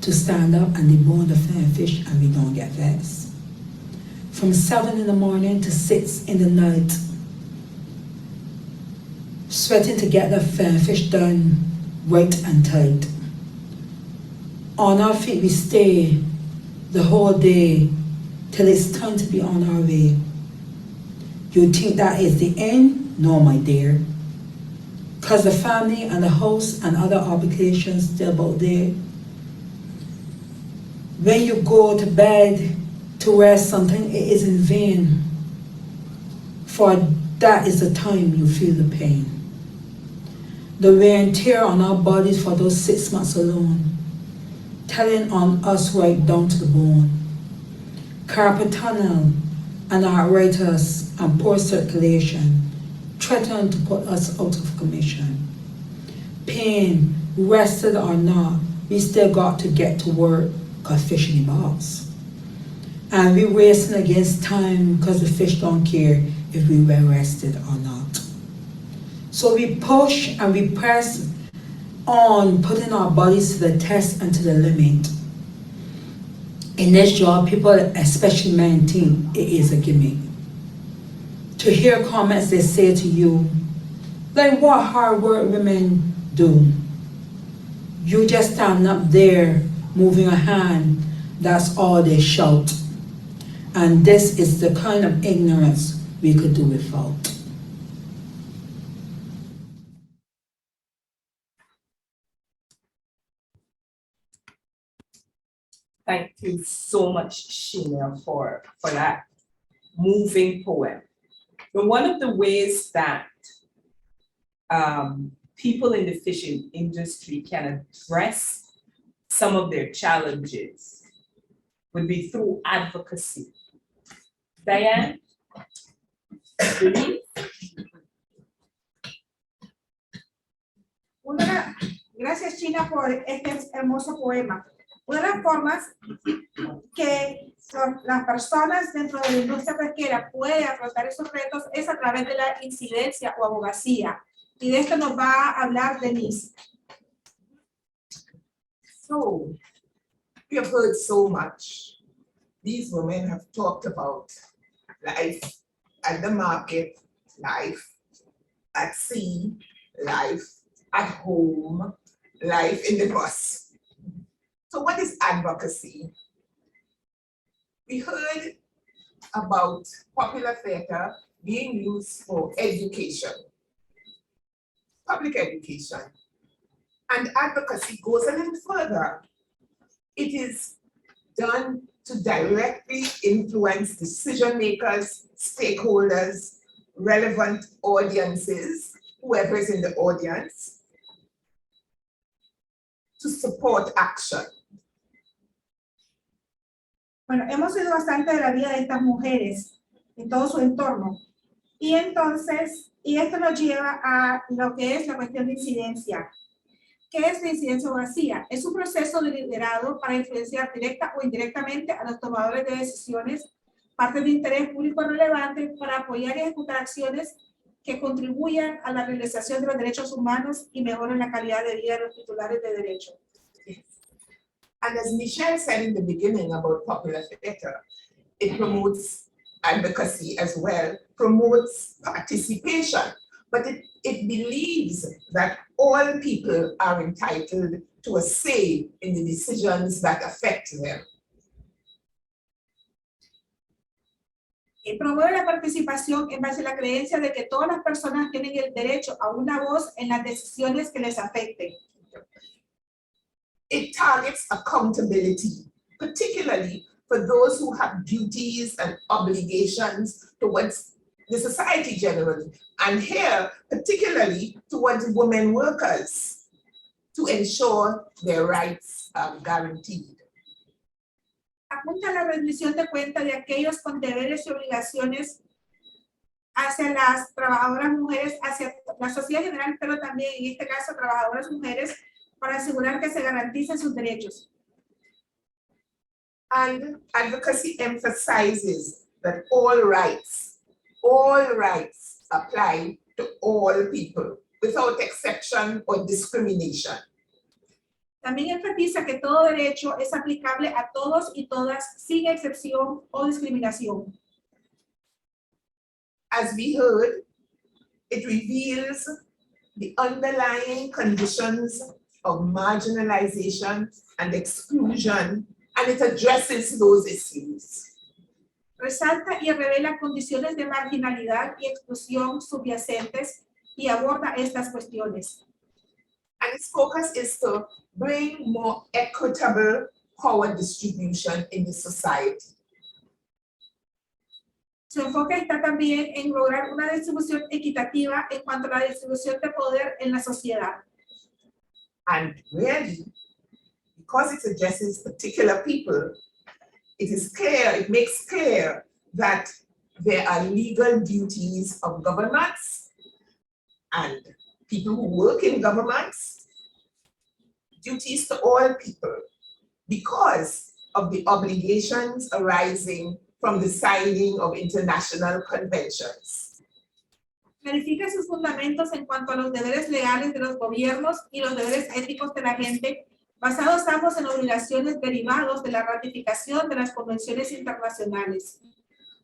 to stand up and debone the fine fish and we don't get vexed. From 7 in the morning to 6 in the night, sweating to get the fine fish done right and tight. On our feet we stay the whole day till it's time to be on our way. You think that is the end? No, my dear. Cause the family and the house and other obligations still out there. When you go to bed to rest, something it is in vain. For that is the time you feel the pain. The wear and tear on our bodies for those 6 months alone, telling on us right down to the bone. Carpal tunnel and arthritis and poor circulation threaten to put us out of commission. Pain, rested or not, we still got to get to work cause fish in the box. And we racing against time because the fish don't care if we were rested or not. So we push and we press on, putting our bodies to the test and to the limit. In this job, people, especially men, think it is a gimmick. To hear comments they say to you, like what hard work women do. You just stand up there, moving a hand, that's all they shout. And this is the kind of ignorance we could do without.
Thank you so much, Sheena, for that moving poem. But one of the ways that people in the fishing industry can address some of their challenges would be through advocacy. Diane? Denise?
Gracias, China, por este hermoso poema. Una de las formas que las personas dentro de la industria pesquera pueden afrontar esos retos es a través de la incidencia o abogacía. Y de esto nos va a hablar Denise.
So, we have heard so much. These women have talked about life at the market, life at sea, life at home, life in the bus. So what is advocacy? We heard about popular theater being used for education, public education. And advocacy goes a little further. It is done to directly influence decision makers, stakeholders, relevant audiences, whoever is in the audience, to support action.
Bueno, hemos oído bastante de la vida de estas mujeres en todo su entorno. Y entonces, esto nos lleva a lo que es la cuestión de incidencia. ¿Qué es la incidencia abogacía? Es un proceso deliberado para influenciar directa o indirectamente a los tomadores de decisiones, partes de interés público relevante para apoyar y ejecutar acciones que contribuyan a la realización de los derechos humanos y mejoren la calidad de vida de los titulares de derecho.
And as Michelle said in the beginning about popular theater, it promotes advocacy as well, promotes participation, but it believes that all people are entitled to a say in the decisions that affect them.
Y promueve la participación en base a la creencia de que todas las personas tienen el derecho a una voz en las decisiones que les afecten.
It targets accountability, particularly for those who have duties and obligations towards the society generally, and here, particularly towards women workers, to ensure their rights are guaranteed.
Apunta a la rendición de cuenta de aquellos con deberes y obligaciones hacia las trabajadoras mujeres, hacia la sociedad general, pero también en este caso trabajadoras mujeres, para asegurar que se garanticen sus derechos.
And advocacy emphasizes that all rights apply to all people without exception or discrimination.
También enfatiza que todo derecho es aplicable a todos y todas sin excepción o discriminación.
As we heard, it reveals the underlying conditions of marginalization and exclusion, and it addresses those issues.
Resalta y revela condiciones de marginalidad y exclusión subyacentes y aborda estas cuestiones.
And its focus is to bring more equitable power distribution in the society.
Su enfoque está también en lograr una distribución equitativa en cuanto a la distribución de poder en la sociedad.
And really, because it addresses particular people, it makes clear that there are legal duties of governments and people who work in governments, duties to all people, because of the obligations arising from the signing of international conventions.
Clarifica sus fundamentos en cuanto a los deberes legales de los gobiernos y los deberes éticos de la gente, basados ambos en obligaciones derivados de la ratificación de las convenciones internacionales.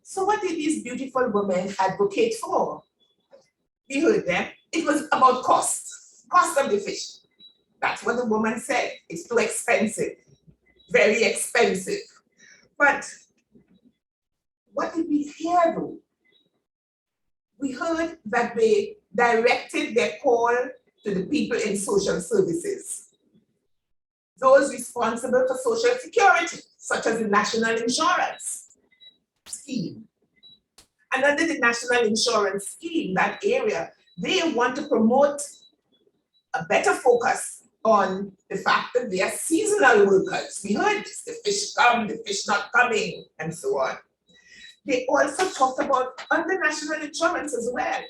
So what did these beautiful women advocate for? We heard them. It was about cost of the fish. That's what the woman said. It's too expensive, very expensive. But what did we hear though? We heard that they directed their call to the people in social services, those responsible for social security, such as the National Insurance Scheme. And under the National Insurance Scheme, that area, they want to promote a better focus on the fact that they are seasonal workers. We heard this, the fish come, the fish not coming, and so on. They also talked about under national insurance as well,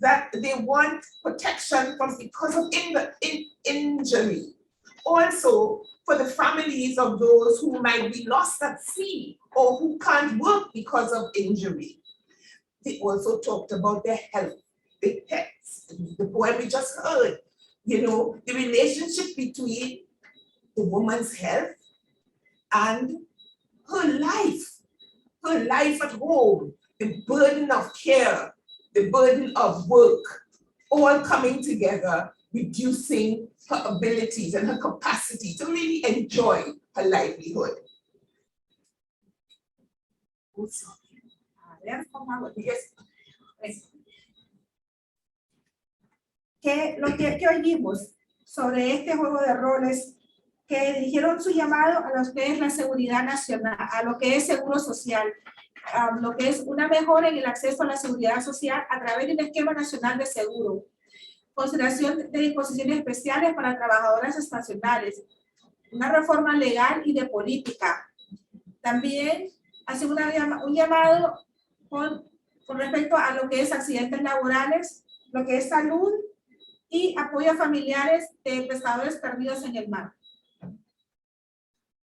that they want protection from because of injury. Also, for the families of those who might be lost at sea or who can't work because of injury. They also talked about their health, the pets, the poem we just heard, you know, the relationship between the woman's health and her life at home, the burden of care, the burden of work, all coming together, reducing her abilities and her capacity to really enjoy her livelihood. Yes.
Que oímos sobre este juego de roles que dirigieron su llamado a lo que es la seguridad nacional, a lo que es seguro social, a lo que es una mejora en el acceso a la seguridad social a través de un esquema nacional de seguro, consideración de disposiciones especiales para trabajadoras estacionales, una reforma legal y de política. También hace un llamado con respecto a lo que es accidentes laborales, lo que es salud y apoyo a familiares de pescadores perdidos en el mar.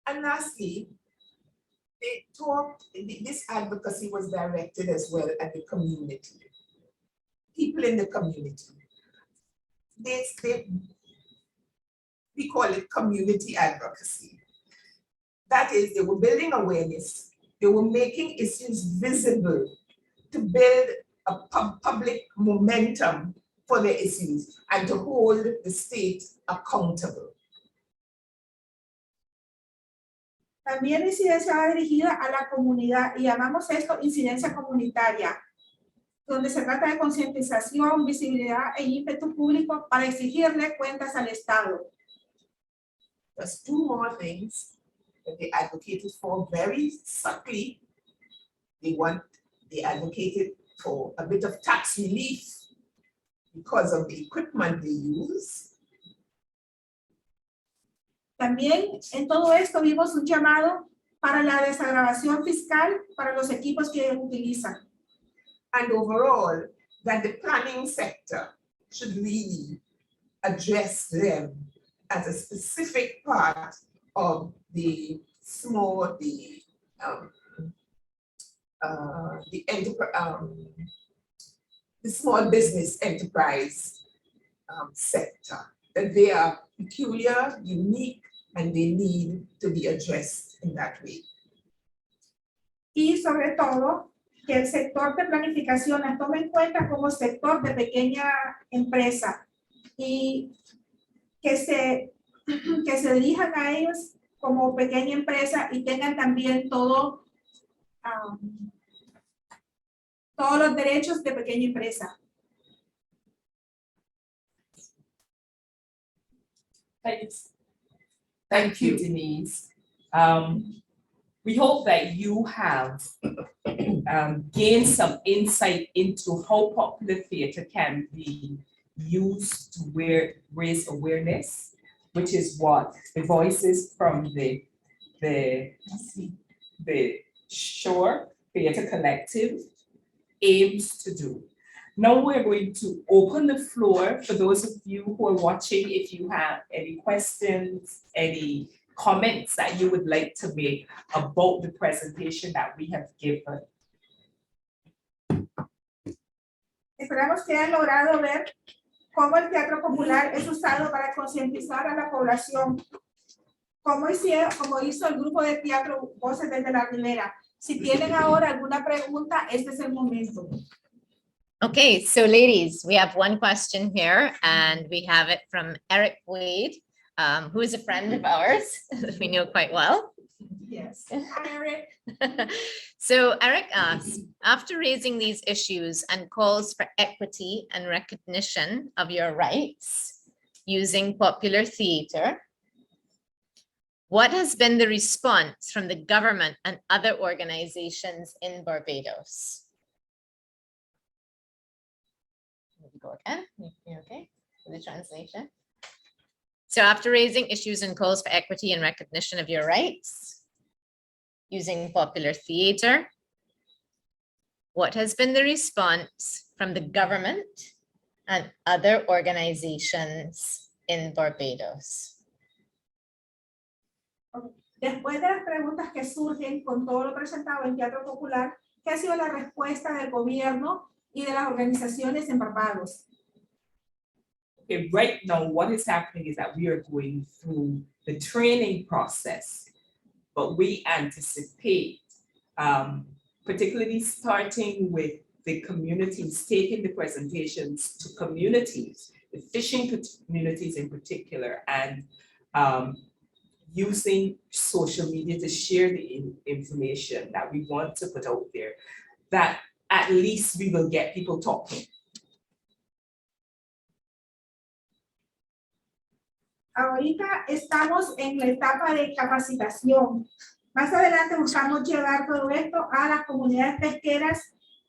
And lastly, they talked, this advocacy was directed as well at the community, people in the community. We call it community advocacy. That is, they were building awareness, they were making issues visible to build a public momentum for their issues and to hold the state accountable.
También la incidencia va dirigida a la comunidad y llamamos esto incidencia comunitaria, donde se trata de concientización, visibilidad e ímpetu público para exigirle cuentas al Estado.
There's two more things that they advocated for very subtly. They advocated for a bit of tax relief because of the equipment they use.
También en todo esto vimos un llamado para la desagravación fiscal para los equipos que utilizan.
And overall, that the planning sector should really address them as a specific part of the small, the small business enterprise sector, that they are peculiar, unique, and they need to be addressed in that way.
Y sobre todo, que el sector de planificación las tome en cuenta como sector de pequeña empresa y que se dirijan a ellos como pequeña empresa y tengan también todos los derechos de pequeña empresa.
Thank you, Denise. We hope that you have gained some insight into how popular theatre can be used to raise awareness, which is what the voices from the Shore Theatre Collective aims to do. Now we're going to open the floor for those of you who are watching. If you have any questions, any comments that you would like to make about the presentation that we have given.
Esperamos que hayan logrado ver cómo el teatro popular es usado para concientizar a la población, como hizo el grupo de teatro Voces desde la Ribera. Si tienen ahora alguna pregunta, este es el momento.
Okay, so ladies, we have one question here and we have it from Eric Wade, who is a friend of ours that we know quite well.
Yes. Hi, Eric.
So Eric asks, after raising these issues and calls for equity and recognition of your rights using popular theatre, what has been the response from the government and other organizations in Barbados? go again. You okay with the translation? So after raising issues and calls for equity and recognition of your rights, using popular theater, what has been the response from the government and other organizations in Barbados?
Después de las preguntas que surgen con todo lo presentado en Teatro Popular, ¿qué ha sido la respuesta del gobierno y de las organizaciones en Barbados?
Okay, right now, what is happening is that we are going through the training process, but we anticipate, particularly starting with the communities, taking the presentations to communities, the fishing communities in particular, and using social media to share the information that we want to put out there, that at least we will get people talking.
Ahorita estamos en la etapa de capacitación. Más adelante buscamos llevar todo esto a las comunidades pesqueras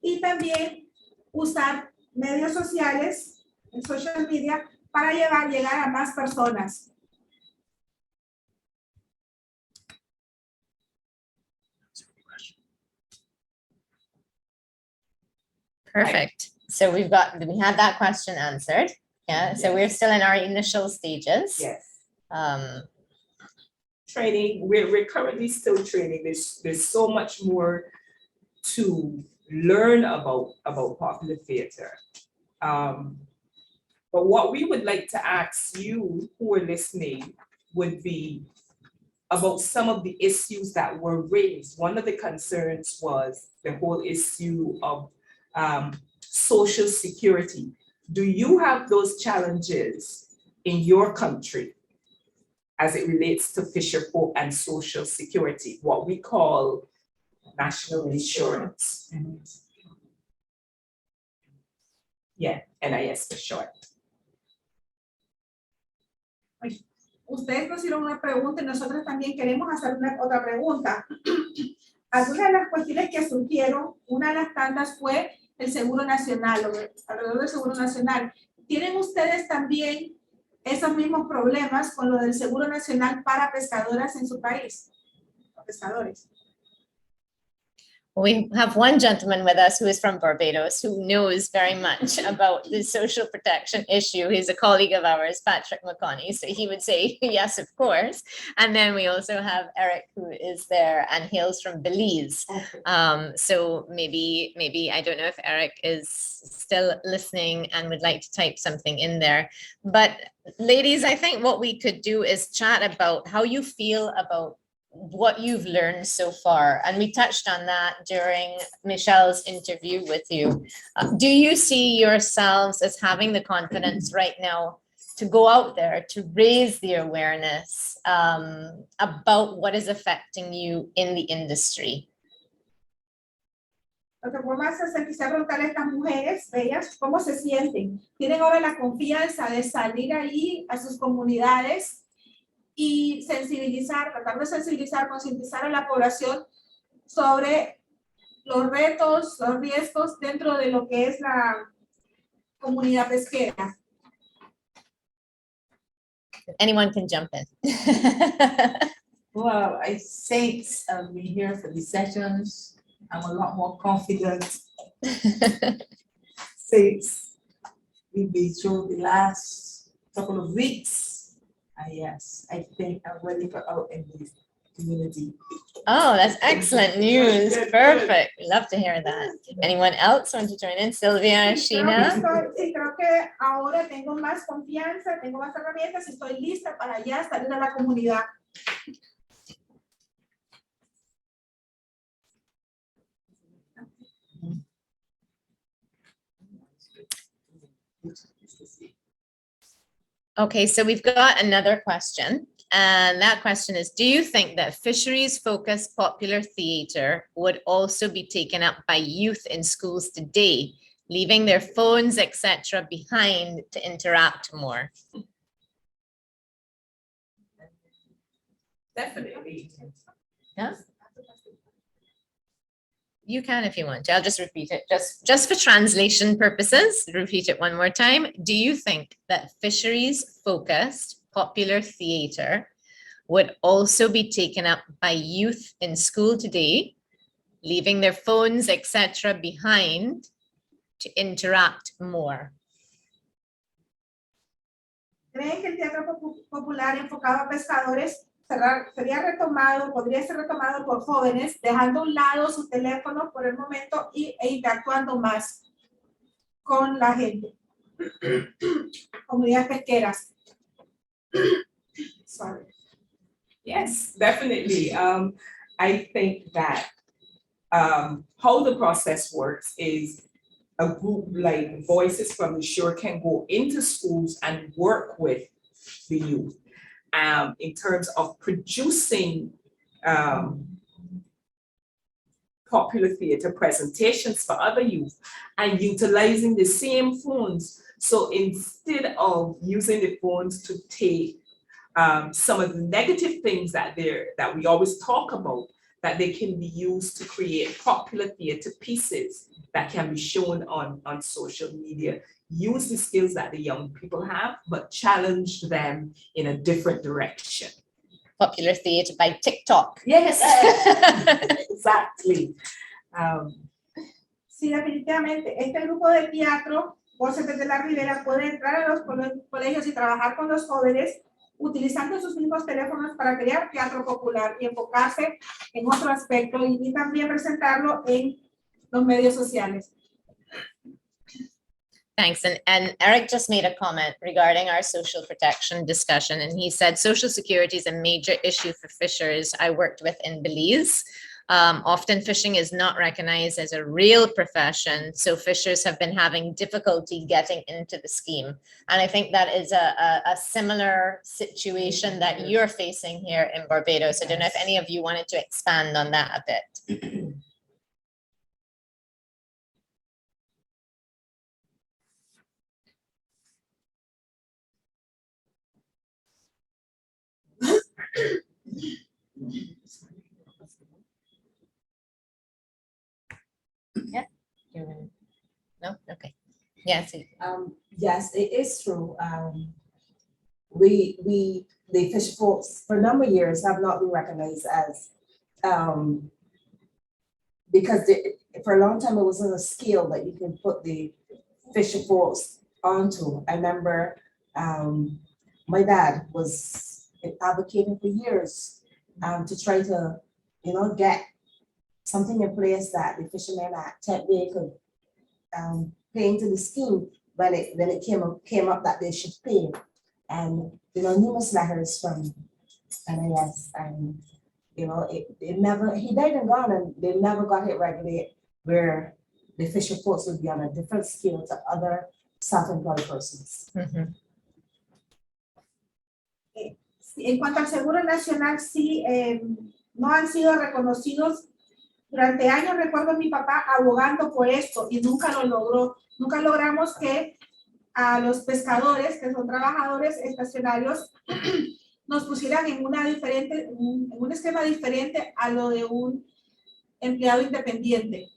y también usar medios sociales, en social media, para llegar a más personas.
Perfect. So we had that question answered. Yeah, so we're still in our initial stages.
Yes.
Training,
We're currently still training. There's so much more to learn about popular theater. But what we would like to ask you who are listening would be about some of the issues that were raised. One of the concerns was the whole issue of social security. Do you have those challenges in your country as it relates to fisherfolk and social security, what we call national insurance? Yeah, NIS for short.
Ustedes nos hicieron una pregunta y nosotros también queremos hacer otra pregunta. Algunas de las cuestiones que surgieron, una de las tantas fue el seguro nacional, alrededor del seguro nacional. ¿Tienen ustedes también esos mismos problemas con lo del seguro nacional para pescadoras en su país? Pescadores.
we have one gentleman with us who is from Barbados who knows very much about the social protection issue. He's a colleague of ours, Patrick McConney. So he would say, yes, of course. And then we also have Eric, who is there and hails from Belize. So maybe I don't know if Eric is still listening and would like to type something in there. But ladies, I think what we could do is chat about how you feel about what you've learned so far. And we touched on that during Michelle's interview with you. Do you see yourselves as having the confidence right now to go out there, to raise the awareness about what is affecting you in the industry?
Lo que podemos hacer es quizá preguntarle a estas mujeres, ellas, cómo se sienten. Tienen ahora la confianza de salir ahí a sus comunidades y sensibilizar, tratar de sensibilizar, concientizar a la población sobre los retos, los riesgos dentro de lo que es la comunidad pesquera.
Anyone can jump in.
Well, I think we're here for these sessions. I'm a lot more confident since we've been through the last couple of weeks. Yes, I think I'm ready for out in the community.
Oh, that's excellent news. Perfect. We love to hear that. Anyone else want to join in? Sylvia, Sheena?
Sí, creo que ahora tengo más confianza, tengo más herramientas y estoy lista para ya salir a la comunidad.
Okay, so we've got another question. And that question is, do you think that fisheries-focused popular theatre would also be taken up by youth in schools today, leaving their phones, etc., behind to interact more?
Definitely.
Yeah. You can if you want to. I'll just repeat it, just for translation purposes. Repeat it one more time. Do you think that fisheries-focused popular theatre would also be taken up by youth in school today, leaving their phones, etc., behind to interact more?
¿Creen que el teatro popular enfocado a pescadores podría ser retomado por jóvenes, dejando a un lado su teléfono por el momento e interactuando más con la gente? Comunidades pesqueras. Sorry.
Yes, definitely. I think that how the process works is a group like Voices from the Shore can go into schools and work with the youth in terms of producing popular theatre presentations for other youth and utilizing the same phones. So instead of using the phones to take some of the negative things that we always talk about, that they can be used to create popular theatre pieces that can be shown on social media. Use the skills that the young people have, but challenge them in a different direction.
Popular theatre by TikTok.
Yes, exactly.
Sí, definitivamente. Este grupo de teatro, Voces desde la Ribera, puede entrar a los colegios y trabajar con los jóvenes utilizando sus mismos teléfonos para crear teatro popular y enfocarse en otro aspecto y también presentarlo en los medios sociales.
Thanks. And Eric just made a comment regarding our social protection discussion. And he said, social security is a major issue for fishers I worked with in Belize. Often fishing is not recognized as a real profession. So fishers have been having difficulty getting into the scheme. And I think that is a similar situation that you're facing here in Barbados. I don't know if any of you wanted to expand on that a bit. Yeah. No? Okay. Yes.
Yes, it is true. The fish folks for a number of years have not been recognized as, because for a long time it wasn't a scale that you can put the fisher folks onto. I remember my dad was advocating for years to try to, get something in place that the Fishermen Act they could pay into the scheme when it came up that they should pay. And numerous letters from NIS, and it never, he died and gone, and they never got it regulated where the fisher folks would be on a different scale to other self-employed persons.
Mm-hmm.
En cuanto al Seguro Nacional, sí, no han sido reconocidos. Durante años recuerdo a mi papá abogando por esto y nunca lo logró. Nunca logramos que a los pescadores, que son trabajadores estacionarios, nos pusieran en un esquema diferente a lo de un empleado independiente.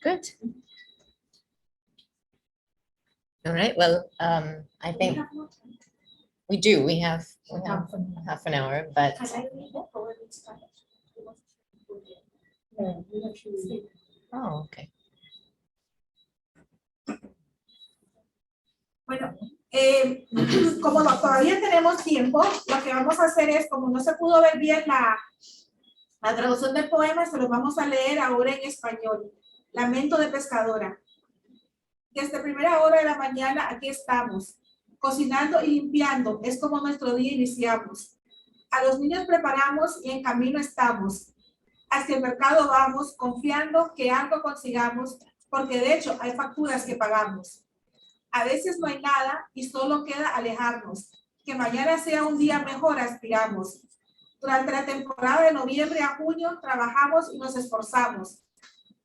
Good. All right. Well, I think we do. We have half an hour, but oh, okay.
Bueno, como todavía tenemos tiempo, lo que vamos a hacer es, como no se pudo ver bien la traducción del poema, se lo vamos a leer ahora en español. Lamento de pescadora. Desde primera hora de la mañana aquí estamos, cocinando y limpiando, es como nuestro día iniciamos. A los niños preparamos y en camino estamos. Hacia el mercado vamos, confiando que algo consigamos, porque de hecho hay facturas que pagamos. A veces no hay nada y solo queda alejarnos. Que mañana sea un día mejor aspiramos. Durante la temporada de noviembre a junio trabajamos y nos esforzamos.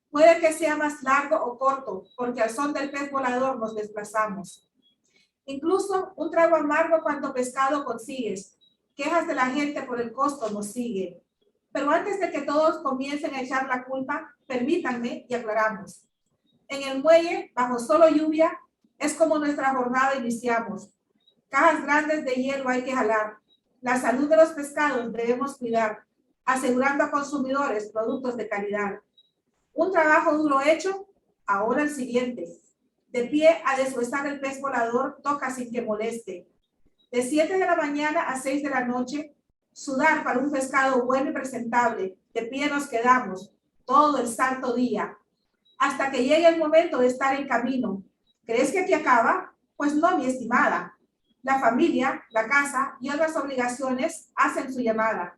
Puede que sea más largo o corto, porque al son del pez volador nos desplazamos. Incluso un trago amargo cuando pescado consigues. Quejas de la gente por el costo nos sigue. Pero antes de que todos comiencen a echar la culpa, permítanme y aclaramos. En el muelle, bajo solo lluvia, es como nuestra jornada iniciamos. Cajas grandes de hielo hay que jalar. La salud de los pescados debemos cuidar, asegurando a consumidores productos de calidad. Un trabajo duro hecho, ahora el siguiente. De pie a deshuesar el pez volador toca sin que moleste. De 7 de la mañana a 6 de la noche, sudar para un pescado bueno y presentable. De pie nos quedamos todo el santo día, hasta que llegue el momento de estar en camino. ¿Crees que aquí acaba? Pues no, mi estimada. La familia, la casa y otras obligaciones hacen su llamada.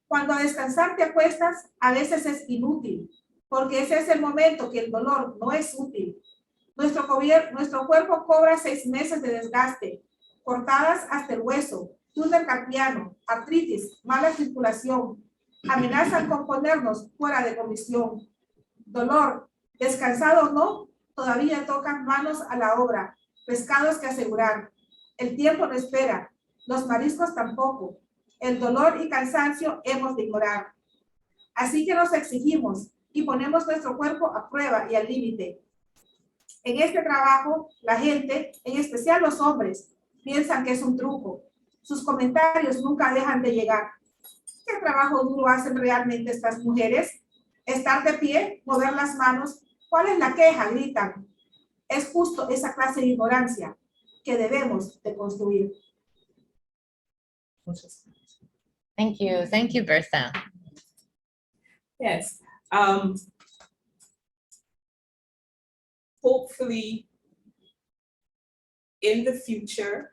Cuando a descansar te acuestas, a veces es inútil, porque ese es el momento que el dolor no es útil. Nuestro cuerpo cobra 6 meses de desgaste, cortadas hasta el hueso, túnel carpiano, artritis, mala circulación, amenazan con ponernos fuera de comisión. Dolor, descansado o no, todavía tocan manos a la obra, pescados que asegurar. El tiempo no espera, los mariscos tampoco. El dolor y cansancio hemos de ignorar. Así que nos exigimos y ponemos nuestro cuerpo a prueba y al límite. En este trabajo, la gente, en especial los hombres, piensan que es un truco. Sus comentarios nunca dejan de llegar. ¿Qué trabajo duro hacen realmente estas mujeres? Estar de pie, mover las manos. ¿Cuál es la queja? Gritan. Es justo esa clase de ignorancia que debemos de construir.
Thank you, Bertha.
Yes. Hopefully, in the future,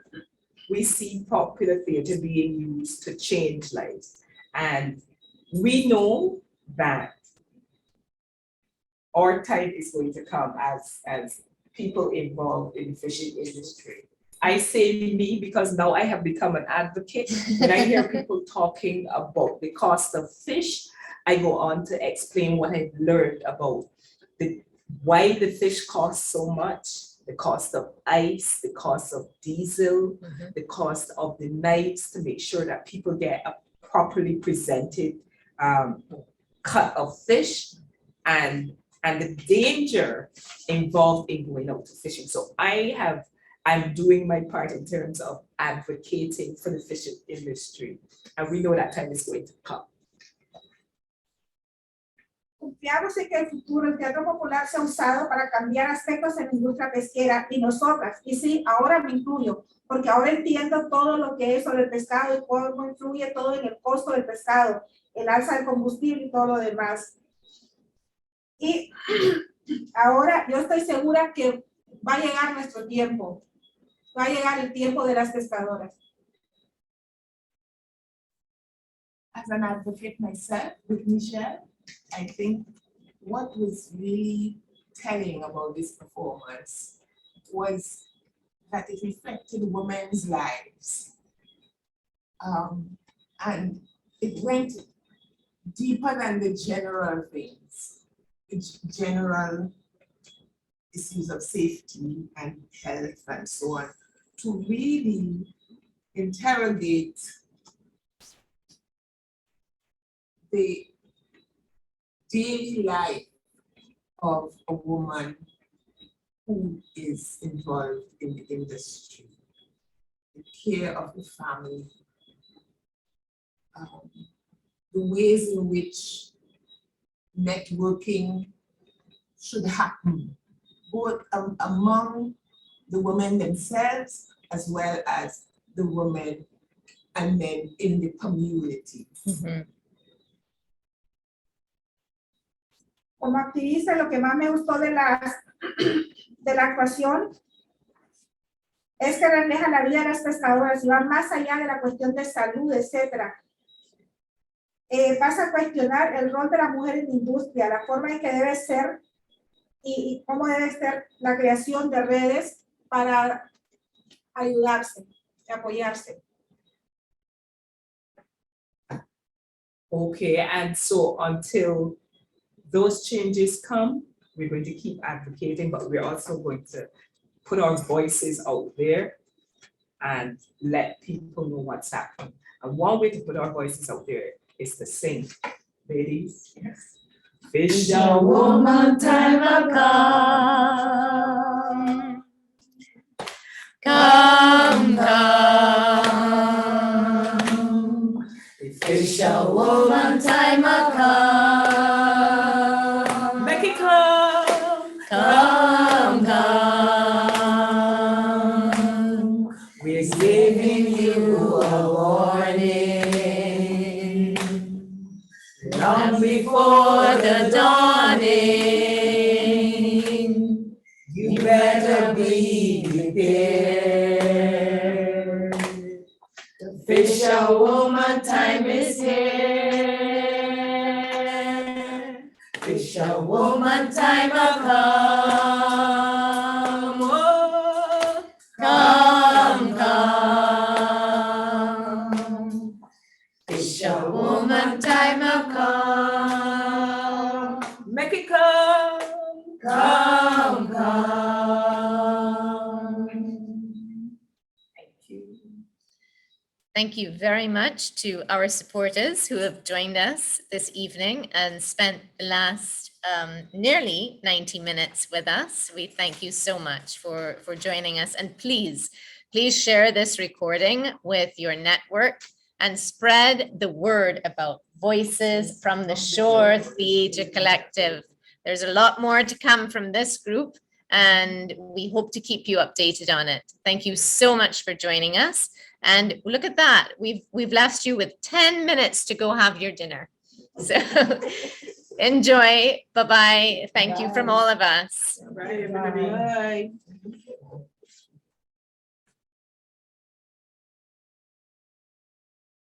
we see popular theater being used to change lives. And we know that our time is going to come as people involved in the fishing industry. I say me because now I have become an advocate. When I hear people talking about the cost of fish, I go on to explain what I've learned about why the fish costs so much, the cost of ice, the cost of diesel, the cost of the knives to make sure that people get a properly presented cut of fish, and the danger involved in going out to fishing. So I'm doing my part in terms of advocating for the fishing industry, and we know that time is going to come.
Confiamos en que en el futuro el teatro popular sea usado para cambiar aspectos en la industria pesquera y nosotras, y sí, ahora me incluyo, porque ahora entiendo todo lo que es sobre el pescado y cómo influye todo en el costo del pescado, el alza del combustible y todo lo demás. Y ahora yo estoy segura que va a llegar nuestro tiempo, va a llegar el tiempo de las pescadoras.
As an advocate myself with Michelle, I think what was really telling about this performance was that it reflected women's lives. And it went deeper than the general things, general issues of safety and health and so on, to really interrogate the daily life of a woman who is involved in the industry, the care of the family, the ways in which networking should happen, both among the women themselves as well as the women and men in the community.
Como activista, lo que más me gustó de la actuación es que refleja la vida de las pescadoras y va más allá de la cuestión de salud, etc. Pasa a cuestionar el rol de la mujer en la industria, la forma en que debe ser y cómo debe ser la creación de redes para ayudarse, apoyarse.
Okay, and so until those changes come, we're going to keep advocating, but we're also going to put our voices out there and let people know what's happening. And one way to put our voices out there is to sing. Ladies, yes. Fisherwoman, time will come. Come, come. Fisherwoman, time will come. Make it come. Come, come. We're giving you a warning. Long before the dawning, you better be prepared. The fisherwoman time is here. Fisherwoman time will come. Oh, come, come. Fisherwoman time will come. Make it come. Come, come. Thank you.
Thank you very much to our supporters who have joined us this evening and spent the last nearly 90 minutes with us. We thank you so much for joining us, and please share this recording with your network and spread the word about Voices from the Shore Theatre Collective. There's a lot more to come from this group, and we hope to keep you updated on it. Thank you so much for joining us. And look at that, we've left you with 10 minutes to go have your dinner. So enjoy, bye-bye. Thank you from all of us.
Bye, everybody.
Bye.